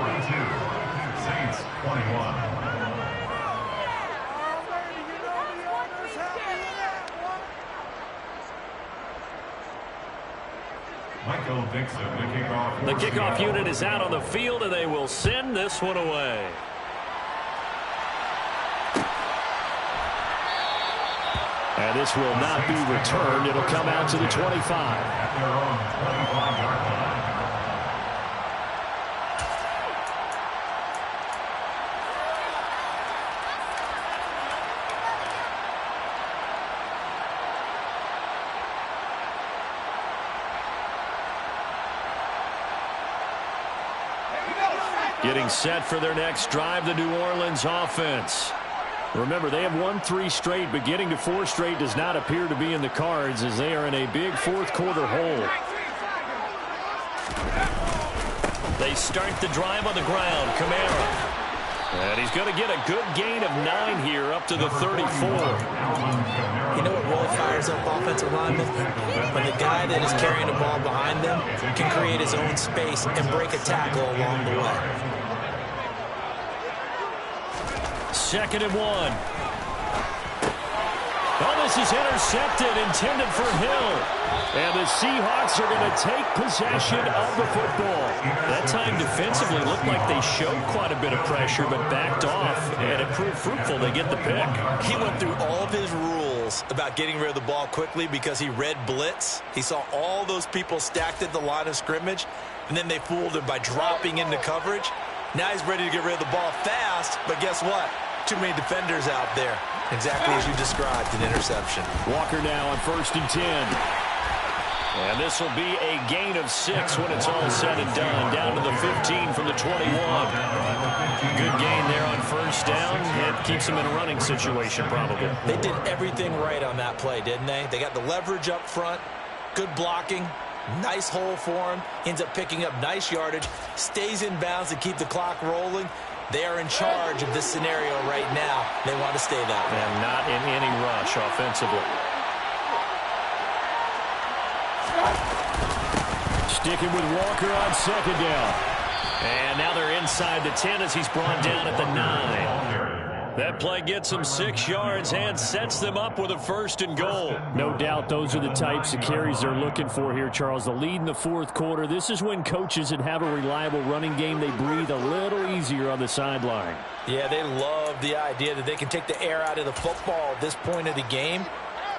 Saints 21. Michael Dixon, the kickoff. The kickoff unit is out on the field, and they will send this one away. And this will not be returned. It'll come out to the 25. At their own 25-yard line. Getting set for their next drive, the New Orleans offense. Remember, they have won 3 straight, but getting to 4 straight does not appear to be in the cards as they are in a big 4th quarter hole. They start the drive on the ground. Kamara. And he's going to get a good gain of 9 here up to the 34. You know what really fires up offensive linemen? When the guy that is carrying the ball behind them can create his own space and break a tackle along the way. 2nd and 1. Oh, this is intercepted, intended for Hill. And the Seahawks are going to take possession of the football. That time defensively looked like they showed quite a bit of pressure, but backed off, and it proved fruitful. They get the pick. He went through all of his rules about getting rid of the ball quickly because he read blitz. He saw all those people stacked at the line of scrimmage, and then they fooled him by dropping into coverage. Now he's ready to get rid of the ball fast, but guess what? Too many defenders out there. Exactly as you described, an interception. Walker now on 1st and 10. And this will be a gain of 6 when it's all said and done. Down to the 15 from the 21. Good gain there on 1st down. It keeps them in a running situation probably. They did everything right on that play, didn't they? They got the leverage up front, good blocking, nice hole for him, ends up picking up nice yardage, stays in bounds to keep the clock rolling. They are in charge of this scenario right now. They want to stay that way. And not in any rush offensively. Sticking with Walker on 2nd down. And now they're inside the 10 as he's brought down at the 9. That play gets them 6 yards and sets them up with a 1st and goal. No doubt those are the types of carries they're looking for here, Charles. The lead in the 4th quarter. This is when coaches that have a reliable running game, they breathe a little easier on the sideline. Yeah, they love the idea that they can take the air out of the football at this point of the game.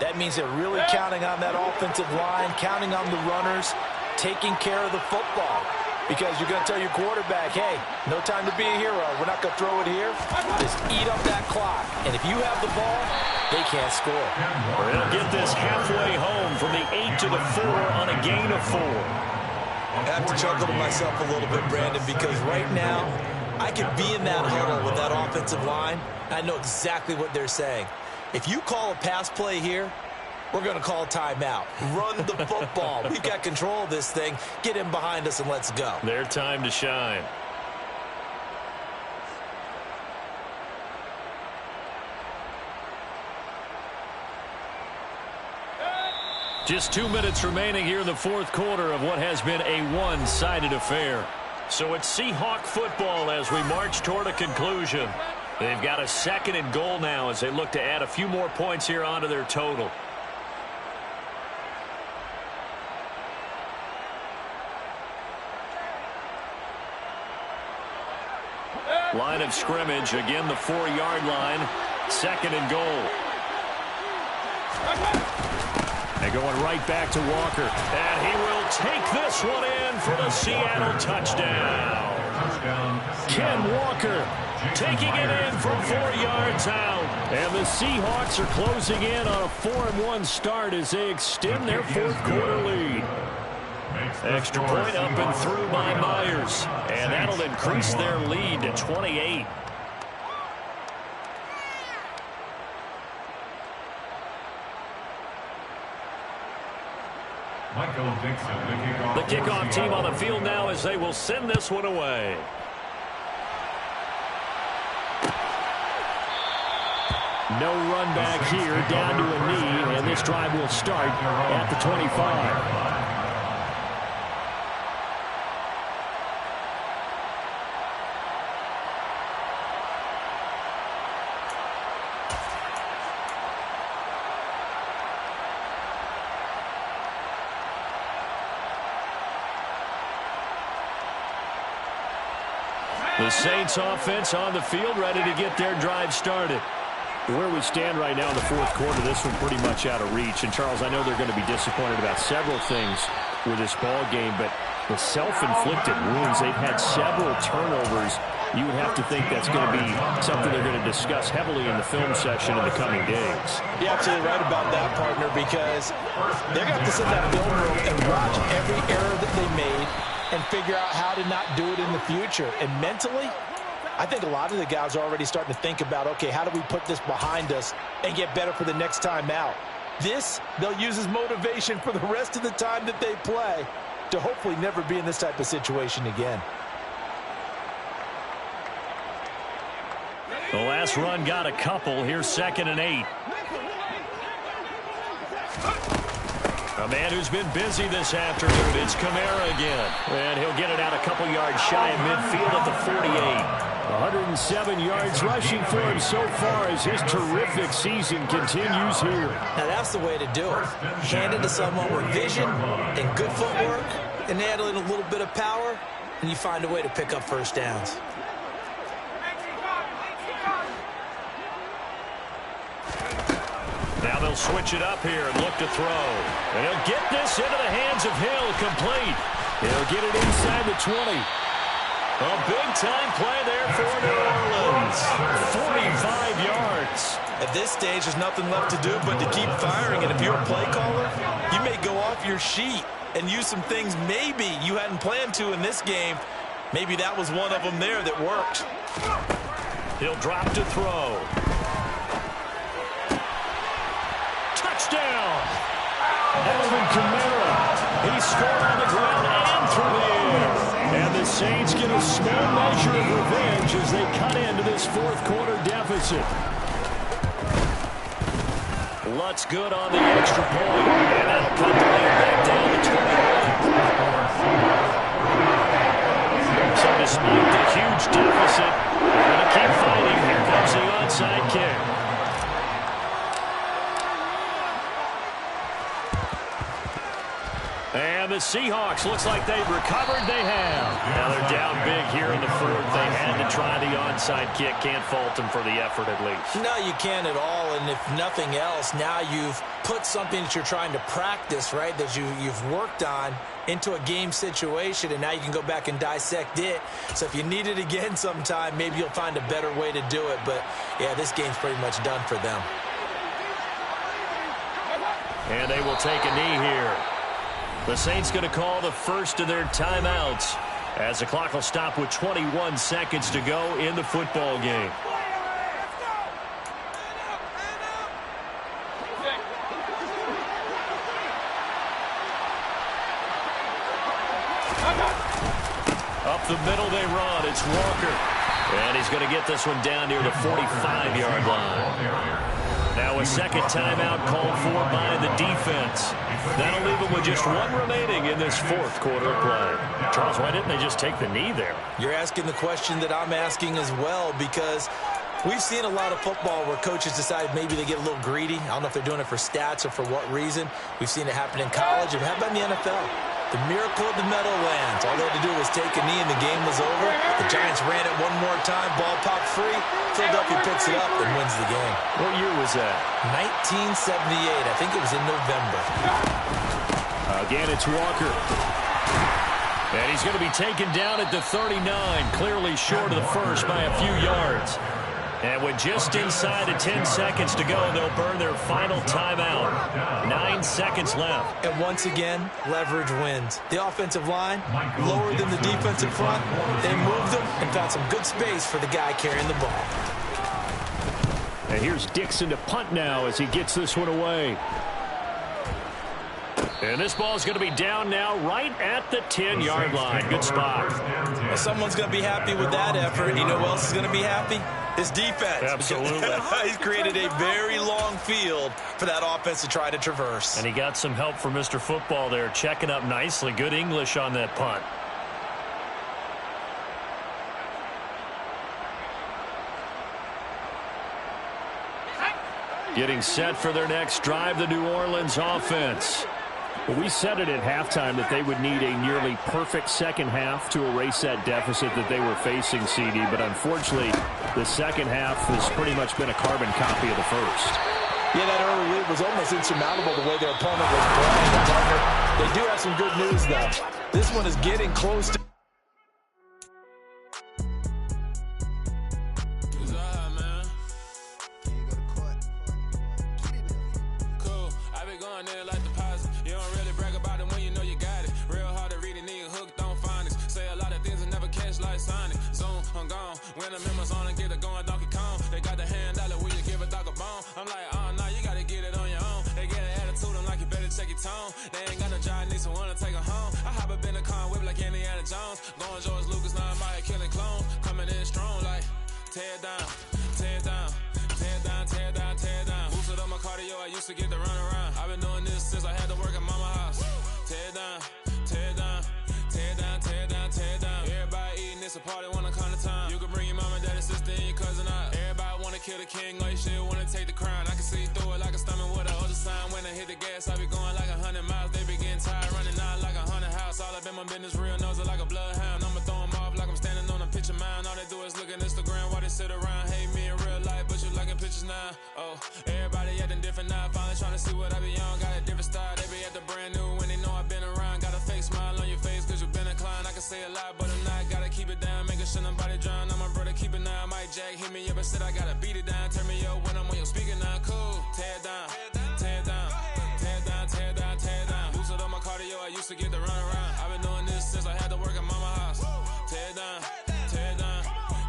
That means they're really counting on that offensive line, counting on the runners, taking care of the football. Because you're going to tell your quarterback, hey, no time to be a hero. We're not going to throw it here. Just eat up that clock. And if you have the ball, they can't score. They'll get this halfway home from the 8 to the 4 on a gain of 4. I have to chuckle to myself a little bit, Brandon, because right now I could be in that huddle with that offensive line. I know exactly what they're saying. If you call a pass play here, we're going to call timeout. Run the football. We've got control of this thing. Get in behind us and let's go. Their time to shine. Just 2 minutes remaining here in the fourth quarter of what has been a one-sided affair. So it's Seahawk football as we march toward a conclusion. They've got a 2nd and goal now as they look to add a few more points here onto their total. Line of scrimmage, again the 4-yard line, 2nd and goal. And going right back to Walker. And he will take this one in for the Seattle touchdown. Ken Walker taking it in from 4 yards out. And the Seahawks are closing in on a 4-1 start as they extend their fourth quarter lead. Extra point up and through by Myers. And that'll increase their lead to 28. The kickoff team on the field now as they will send this one away. No run back here, down to a knee, and this drive will start at the 25. The Saints offense on the field, ready to get their drive started. Where we stand right now in the fourth quarter, this one pretty much out of reach. And, Charles, I know they're going to be disappointed about several things with this ball game, but the self-inflicted wounds, they've had several turnovers. You would have to think that's going to be something they're going to discuss heavily in the film session in the coming days. You're absolutely right about that, partner, because they're going to have to sit in that film room and watch every error that they made and figure out how to not do it in the future. And mentally, I think a lot of the guys are already starting to think about, okay, how do we put this behind us and get better for the next time out? This, they'll use as motivation for the rest of the time that they play to hopefully never be in this type of situation again. The last run got a couple. Here's 2nd and 8. A man who's been busy this afternoon. It's Kamara again. And he'll get it out a couple yards shy of midfield at the 48. 107 yards rushing for him so far as his terrific season continues here. Now that's the way to do it. Hand it to someone with vision and good footwork and add in a little bit of power, and you find a way to pick up first downs. Now they'll switch it up here and look to throw. And he'll get this into the hands of Hill, complete. He'll get it inside the 20. A big-time play there for New Orleans. 45 yards. At this stage, there's nothing left to do but to keep firing. And if you're a play caller, you may go off your sheet and use some things maybe you hadn't planned to in this game. Maybe that was one of them there that worked. He'll drop to throw. Touchdown! Alvin Kamara. He scored on the ground and through the air. And the Saints get a small measure of revenge as they cut into this fourth quarter deficit. Lutz good on the extra point. And that'll cut the lead back down to 21. So despite the huge deficit, they're going to keep fighting. Here comes the onside kick. And the Seahawks, looks like they've recovered. They have. Now they're down big here in the fourth. They had to try the onside kick. Can't fault them for the effort at least. No, you can't at all. And if nothing else, now you've put something that you're trying to practice, right, that you've worked on into a game situation, and now you can go back and dissect it. So if you need it again sometime, maybe you'll find a better way to do it. But, yeah, this game's pretty much done for them. And they will take a knee here. The Saints going to call the first of their timeouts as the clock will stop with 21 seconds to go in the football game. Up the middle they run. It's Walker. And he's going to get this one down near the 45-yard line. Now a second timeout called for by the defense. offense. That'll leave them with just one remaining in this fourth quarter of play. Charles, why didn't they just take the knee there? You're asking the question that I'm asking as well, because we've seen a lot of football where coaches decide maybe they get a little greedy. I don't know if they're doing it for stats or for what reason. We've seen it happen in college. And how about in the NFL? The miracle of the Meadowlands. All they had to do was take a knee and the game was over. The Giants ran it one more time. Ball popped free. Philadelphia picks it up and wins the game. What year was that? 1978. I think it was in November. Again, it's Walker. And he's going to be taken down at the 39, clearly short of the first by a few yards. And with just inside of 10 seconds to go, they'll burn their final timeout. 9 seconds left. And once again, leverage wins. The offensive line, lower than the defensive front. They moved them and found some good space for the guy carrying the ball. And here's Dixon to punt now as he gets this one away. And this ball is going to be down now right at the 10-yard line. Good spot. Well, someone's going to be happy with that effort. You know who else is going to be happy? His defense. Absolutely. He's created a very long field for that offense to try to traverse. And he got some help from Mr. Football there, checking up nicely. Good English on that punt. Getting set for their next drive, the New Orleans offense. Well, we said it at halftime that they would need a nearly perfect second half to erase that deficit that they were facing, CD. But unfortunately, the second half has pretty much been a carbon copy of the first. Yeah, that early lead was almost insurmountable the way their opponent was playing. They do have some good news, though. This one is getting close to... When the members on and get it going Donkey Kong, they got the hand dollar, will you give a dog a bone? I'm like, oh, no, you gotta get it on your own. They get an attitude, I'm like, you better check your tone. They ain't got no job, need someone to take her home. I hop up in the car, whip like Indiana Jones. Going George Lucas, now I'm out killing clones. Coming in strong like, tear down, tear down, tear down, tear down, tear down. Boosted up my cardio, I used to get the run around. I've been doing this since I had to work at mama house. Tear down, tear down, tear down, tear down, tear down. Everybody eating, it's a party, wanna come to time. You can bring your mama, daddy, sister, and your cousin out. Everybody wanna kill the king, or you shit wanna take the crown. I can see through it like a stomach with a other sign. When I hit the gas, I be going like 100 miles. They be getting tired, running out like 100 house. All up in my business, real nose like a bloodhound. I'ma throw them off like I'm standing on a picture mound. All they do is look at Instagram while they sit around. Hate me in real life, but you liking pictures now. Oh, everybody acting different now. Finally trying to see what I be on. Got a different style, they be at the brand new when they know I've been around. Got a fake smile on your face cause you been inclined. I can say a lot, but I'm not. Gotta keep it down, making sure nobody drown. I'm my brother, keep it now. Mike Jack hit me up and said I gotta beat it down. Turn me up when I'm on your speaker now. Cool, tear down, tear down, tear down, tear down, tear down. Boosted up my cardio, I used to get the run around. I've been doing this since I had to work at mama house. Tear down, tear down,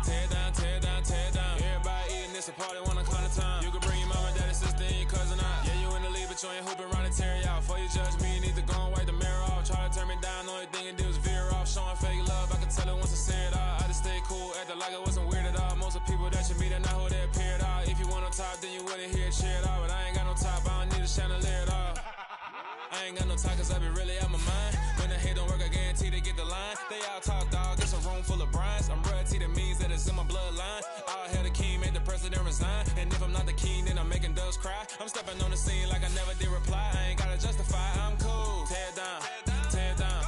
tear down, tear down, tear down. Everybody eating, it's a party, wanna climb the time. You can bring your mama, daddy, sister, and your cousin out. Yeah, you in the lead, but you ain't hooping around and tear you out. Before you judge me, you need to go and wipe the mirror off. Try to turn me down, the only thing you do is veer off. Showing fake love, I can tell it once I say it all. I just stay cool, acting like I wasn't weird at all. Most of the people that you meet are not who they appear at all. If you want on top, then you wouldn't hear it cheer at all. But I ain't got no top, I don't need a chandelier at all. I ain't got no talk cause I be really out my mind. When the hate don't work, I guarantee they get the line. They all talk dog, it's a room full of brinds. I'm royalty, that means that it's in my bloodline. All hail the king, made the president resign. And if I'm not the king, then I'm making doves cry. I'm stepping on the scene like I never did reply. I ain't gotta justify, I'm cool. Tear down, tear down,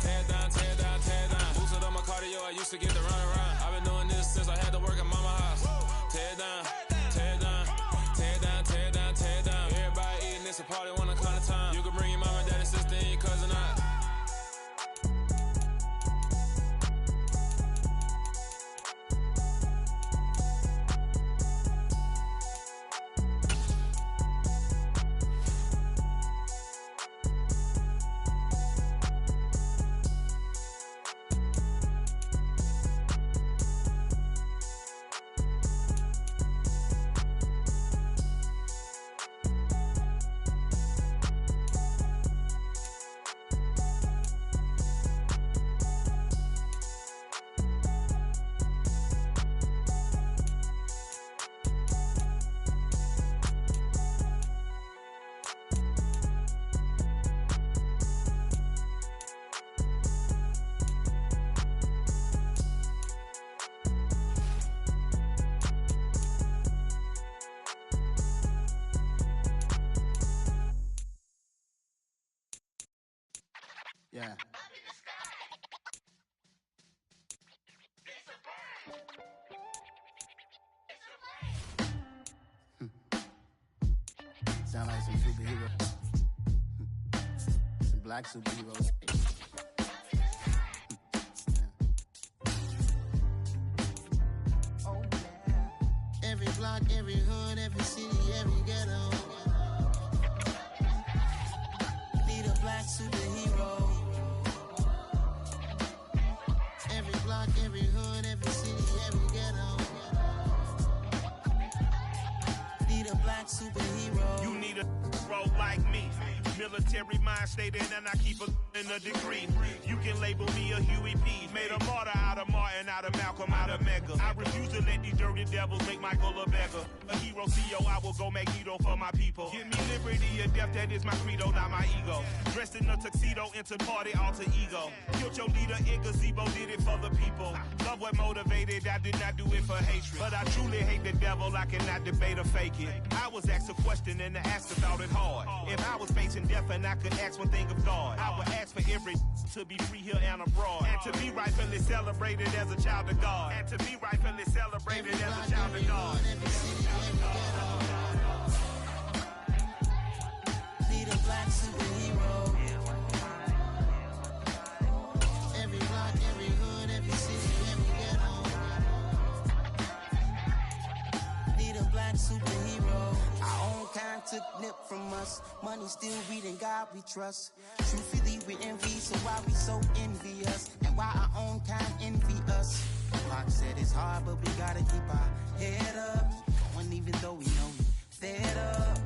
tear down, tear down, tear down. Boosted up my cardio, I used to get the run around. I've been doing this since I had to work at mama house. Tear down, tear down, tear down, tear down, tear down. Everybody eating, it's a party, wanna come to time. You can bring your mama, daddy, sister, and your cousin out. Yeah. Sound like some superheroes. Some black superheroes. Oh, yeah. Every block, every hood, every city, every ghetto. Need a black superhero. Every block, every hood, every city, every ghetto. Need a black superhero. You need a role like me. Military mind stated, and I keep in a degree. You can label me a Huey P. Made a martyr out of Martin, out of Malcolm, out of Mega. I refuse to let these dirty devils make Michael a beggar. A hero CEO, I will go Magneto for my people. Give me liberty or death, that is my credo, not my ego. Dressed in a tuxedo, into party, alter ego. Killed your leader in gazebo, did it for the people. Love what motivated, I did not do it for hatred. But I truly hate the devil, I cannot debate or fake it. I was asked a question and the asker thought it hard. If I was facing death and I could ask one thing of God, I would ask for every to be free here and abroad, and to be rightfully celebrated as a child of God, and to be rightfully celebrated as a child of God. Need a black superhero. Every block, every hood, every city, every ghetto. Need a black superhero. Our own kind took nip from us. Money still reading God we trust. Truthfully we envy, so why we so envious? And why our own kind envy us? Pac said it's hard, but we gotta keep our head up. Going even though we know we fed up.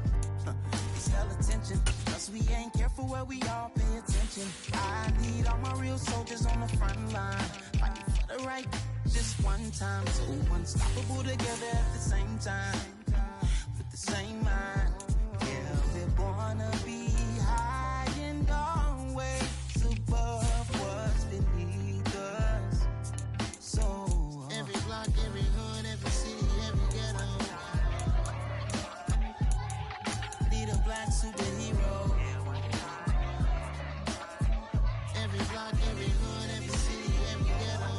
It's hell attention, cause we ain't careful where we all pay attention. I need all my real soldiers on the front line, fighting for the right just one time. So unstoppable together at the same time, with the same mind. Yeah, we're born to be high and always above what's beneath us. So every block, every hood, every city, every ghetto. Need a black superhero. Every block, every hood, every city, every ghetto.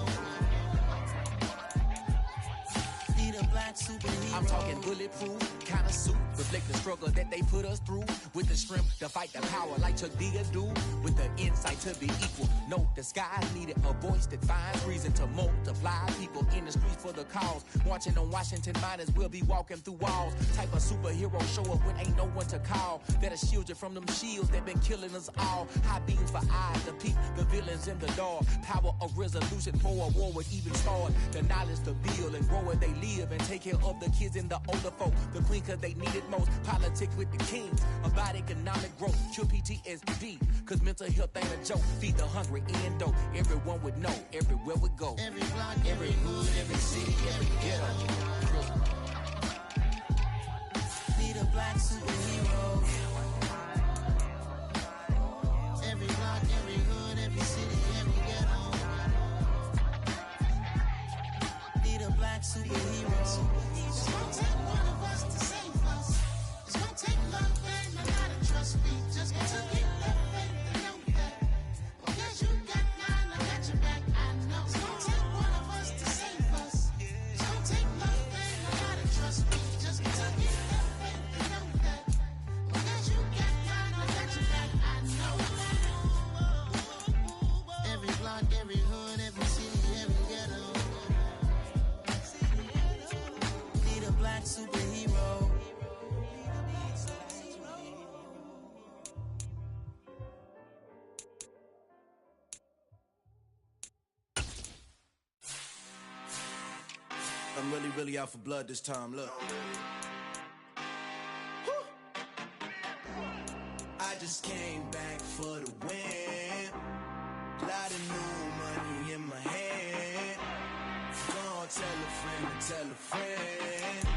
Need a black superhero. I'm talking bulletproof kind of suit, reflect the struggle that they put us through, with the strength to fight the power like Chuck D do, with the insight to be equal. Note the skies needed a voice that finds reason to multiply people in the streets for the cause. Marching on Washington, might as well be walking through walls. Type of superhero show up when ain't no one to call, that'll shield you from them shields that been killing us all. High beams for eyes to peep the villains in the dark. Power of resolution for a war would even start. The knowledge to build and grow where they live, and take care of the kids and the older folk. The queen cause they need it most. Politics with the kings about economic growth. Cure PTSD cause mental health ain't a joke. Feed the hungry and dope. Everyone would know everywhere we go. Every block, Every hood, every city, every ghetto. Need a black superhero. Every block, every hood, every city, every ghetto. Need a black superhero. It's gonna take one of us to save us. It's gonna take love and a lot of trust. We just got to get that faith and know that. Because you got mine, I got your back, I know. It's gonna take one of us to save us. It's gonna take love and a lot of trust. We just got to get that faith and know that. Because you got mine, I got your back, I know. Every block, every hood, every city, every ghetto. Need a black superhero. I'm really out for blood this time, look. I just came back for the win. Lot of new money in my hand. Gonna tell a friend to tell a friend.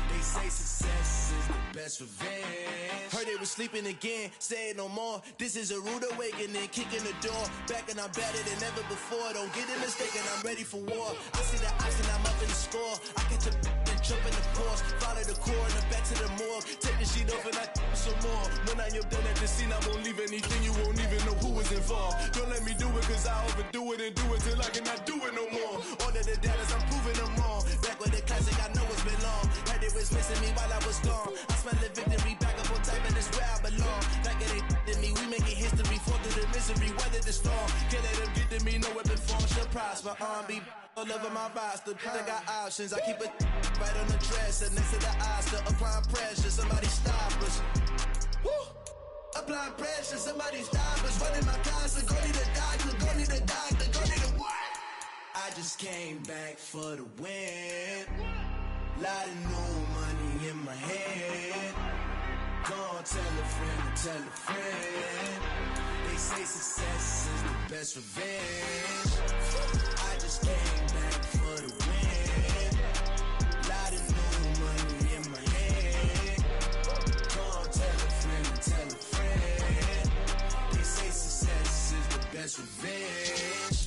They say success is the best revenge. Heard they was sleeping again, say it no more. This is a rude awakening, kicking the door. Back and I'm better than ever before. Don't get it mistaken, I'm ready for war. I see the ops and I'm up in the score. I catch a and Jump in the course, follow the core, and back to the morgue. Take the sheet off and I some more. When I am done at the scene, I won't leave anything. You won't even know who is involved. Don't let me do it, cause I overdo it and do it till I cannot do it no more. All of the doubters, I'm proving them wrong. Back with the classic, I know it's been long. Heard it was missing me while I was gone. I smell the victory back up on top, and it's where I belong. Like it ain't to me, we making history. Fall through the misery, weather the storm. Can't let them get to me, no weapon form shall prosper. Be all over my roster, I got options. I keep it right on the dresser, next to the Oscar. Applying pressure, somebody stop us. Woo! Applying pressure, somebody stop us. Running my concert, go need a doctor, go need a doctor, go need a what? I just came back for the win. Lot of new money in my head. Go tell a friend and tell a friend. They say success is the best revenge. I just came back for the win. Lot of new money in my head. Go tell a friend and tell a friend. They say success is the best revenge.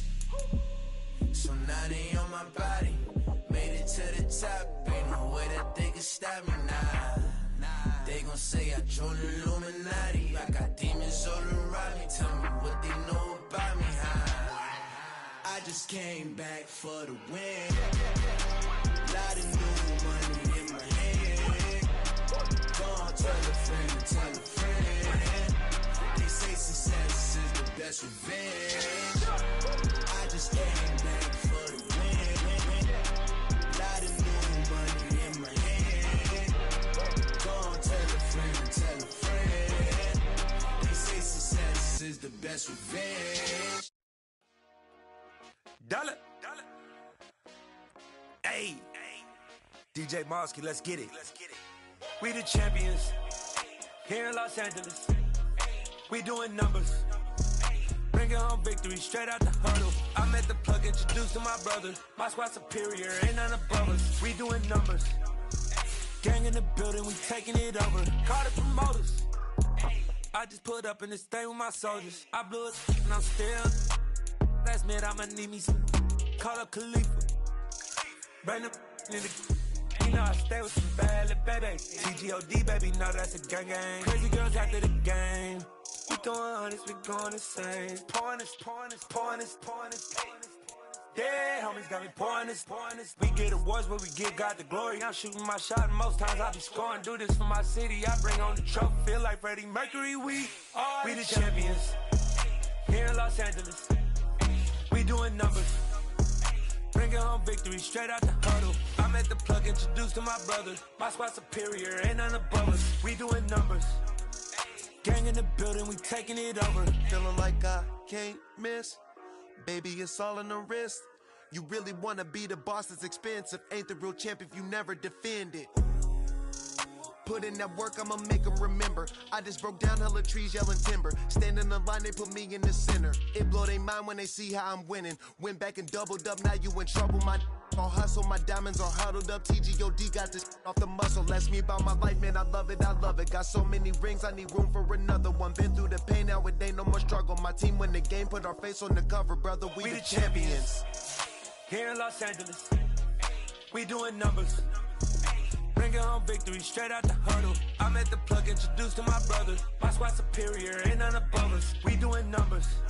So now they on my body. Made it to the top. Ain't no way that they can stop me now. They gon' say I joined the Illuminati. I got demons all around me. Tell me what they know about me, I just came back for the win. Lot of new money in my head. Gonna tell a friend and tell a friend. They say success is the best revenge. I just came back for the win. Lot of new money in my head. Gonna tell a friend and tell a friend. They say success is the best revenge. Dollar. Hey. DJ Mosky, let's get it. We the champions. Here in Los Angeles. We doing numbers. Bringing home victory straight out the huddle. I'm at the plug, introduced to my brother. My squad superior, ain't none above us. We doing numbers. Gang in the building, we taking it over. Call the promoters. I just put up in this thing with my soldiers. I blew it and I'm still. Last minute, I'ma need me some. Call up Khalifa. Bring them in the. You know I stay with some bad little baby. TGOD, baby, know that's a gang gang. Crazy girls after the game. We throwing hundreds, we going insane. Pouring this. Yeah, homies got me pouring this. We get awards, but we give God the glory. I'm shooting my shot, and most times I be scoring. Do this for my city, I bring on the trophy. Feel like Freddie Mercury, we the champions. Here in Los Angeles. We doing numbers. Bringing home victory straight out the huddle. I'm at the plug, introduced to my brother. My squad superior, ain't none above us. We doing numbers. Gang in the building, we taking it over. Feeling like I can't miss. Baby, it's all in the wrist. You really wanna be the boss, that's expensive. Ain't the real champ if you never defend it. Put in that work, I'ma make them remember. I just broke down hella trees, yelling timber. Stand in the line, they put me in the center. It blow they mind when they see how I'm winning. Went back and doubled up, now you in trouble. My all hustle, my diamonds are huddled up. TGOD got this off the muscle. Ask me about my life, man, I love it. Got so many rings, I need room for another one. Been through the pain, now it ain't no more struggle. My team win the game, put our face on the cover, brother. We the champions. Here in Los Angeles. We doing numbers. Bringing home victory straight out the huddle. I'm at the plug, introduced to my brother. My squad superior, ain't none above us. We doing numbers.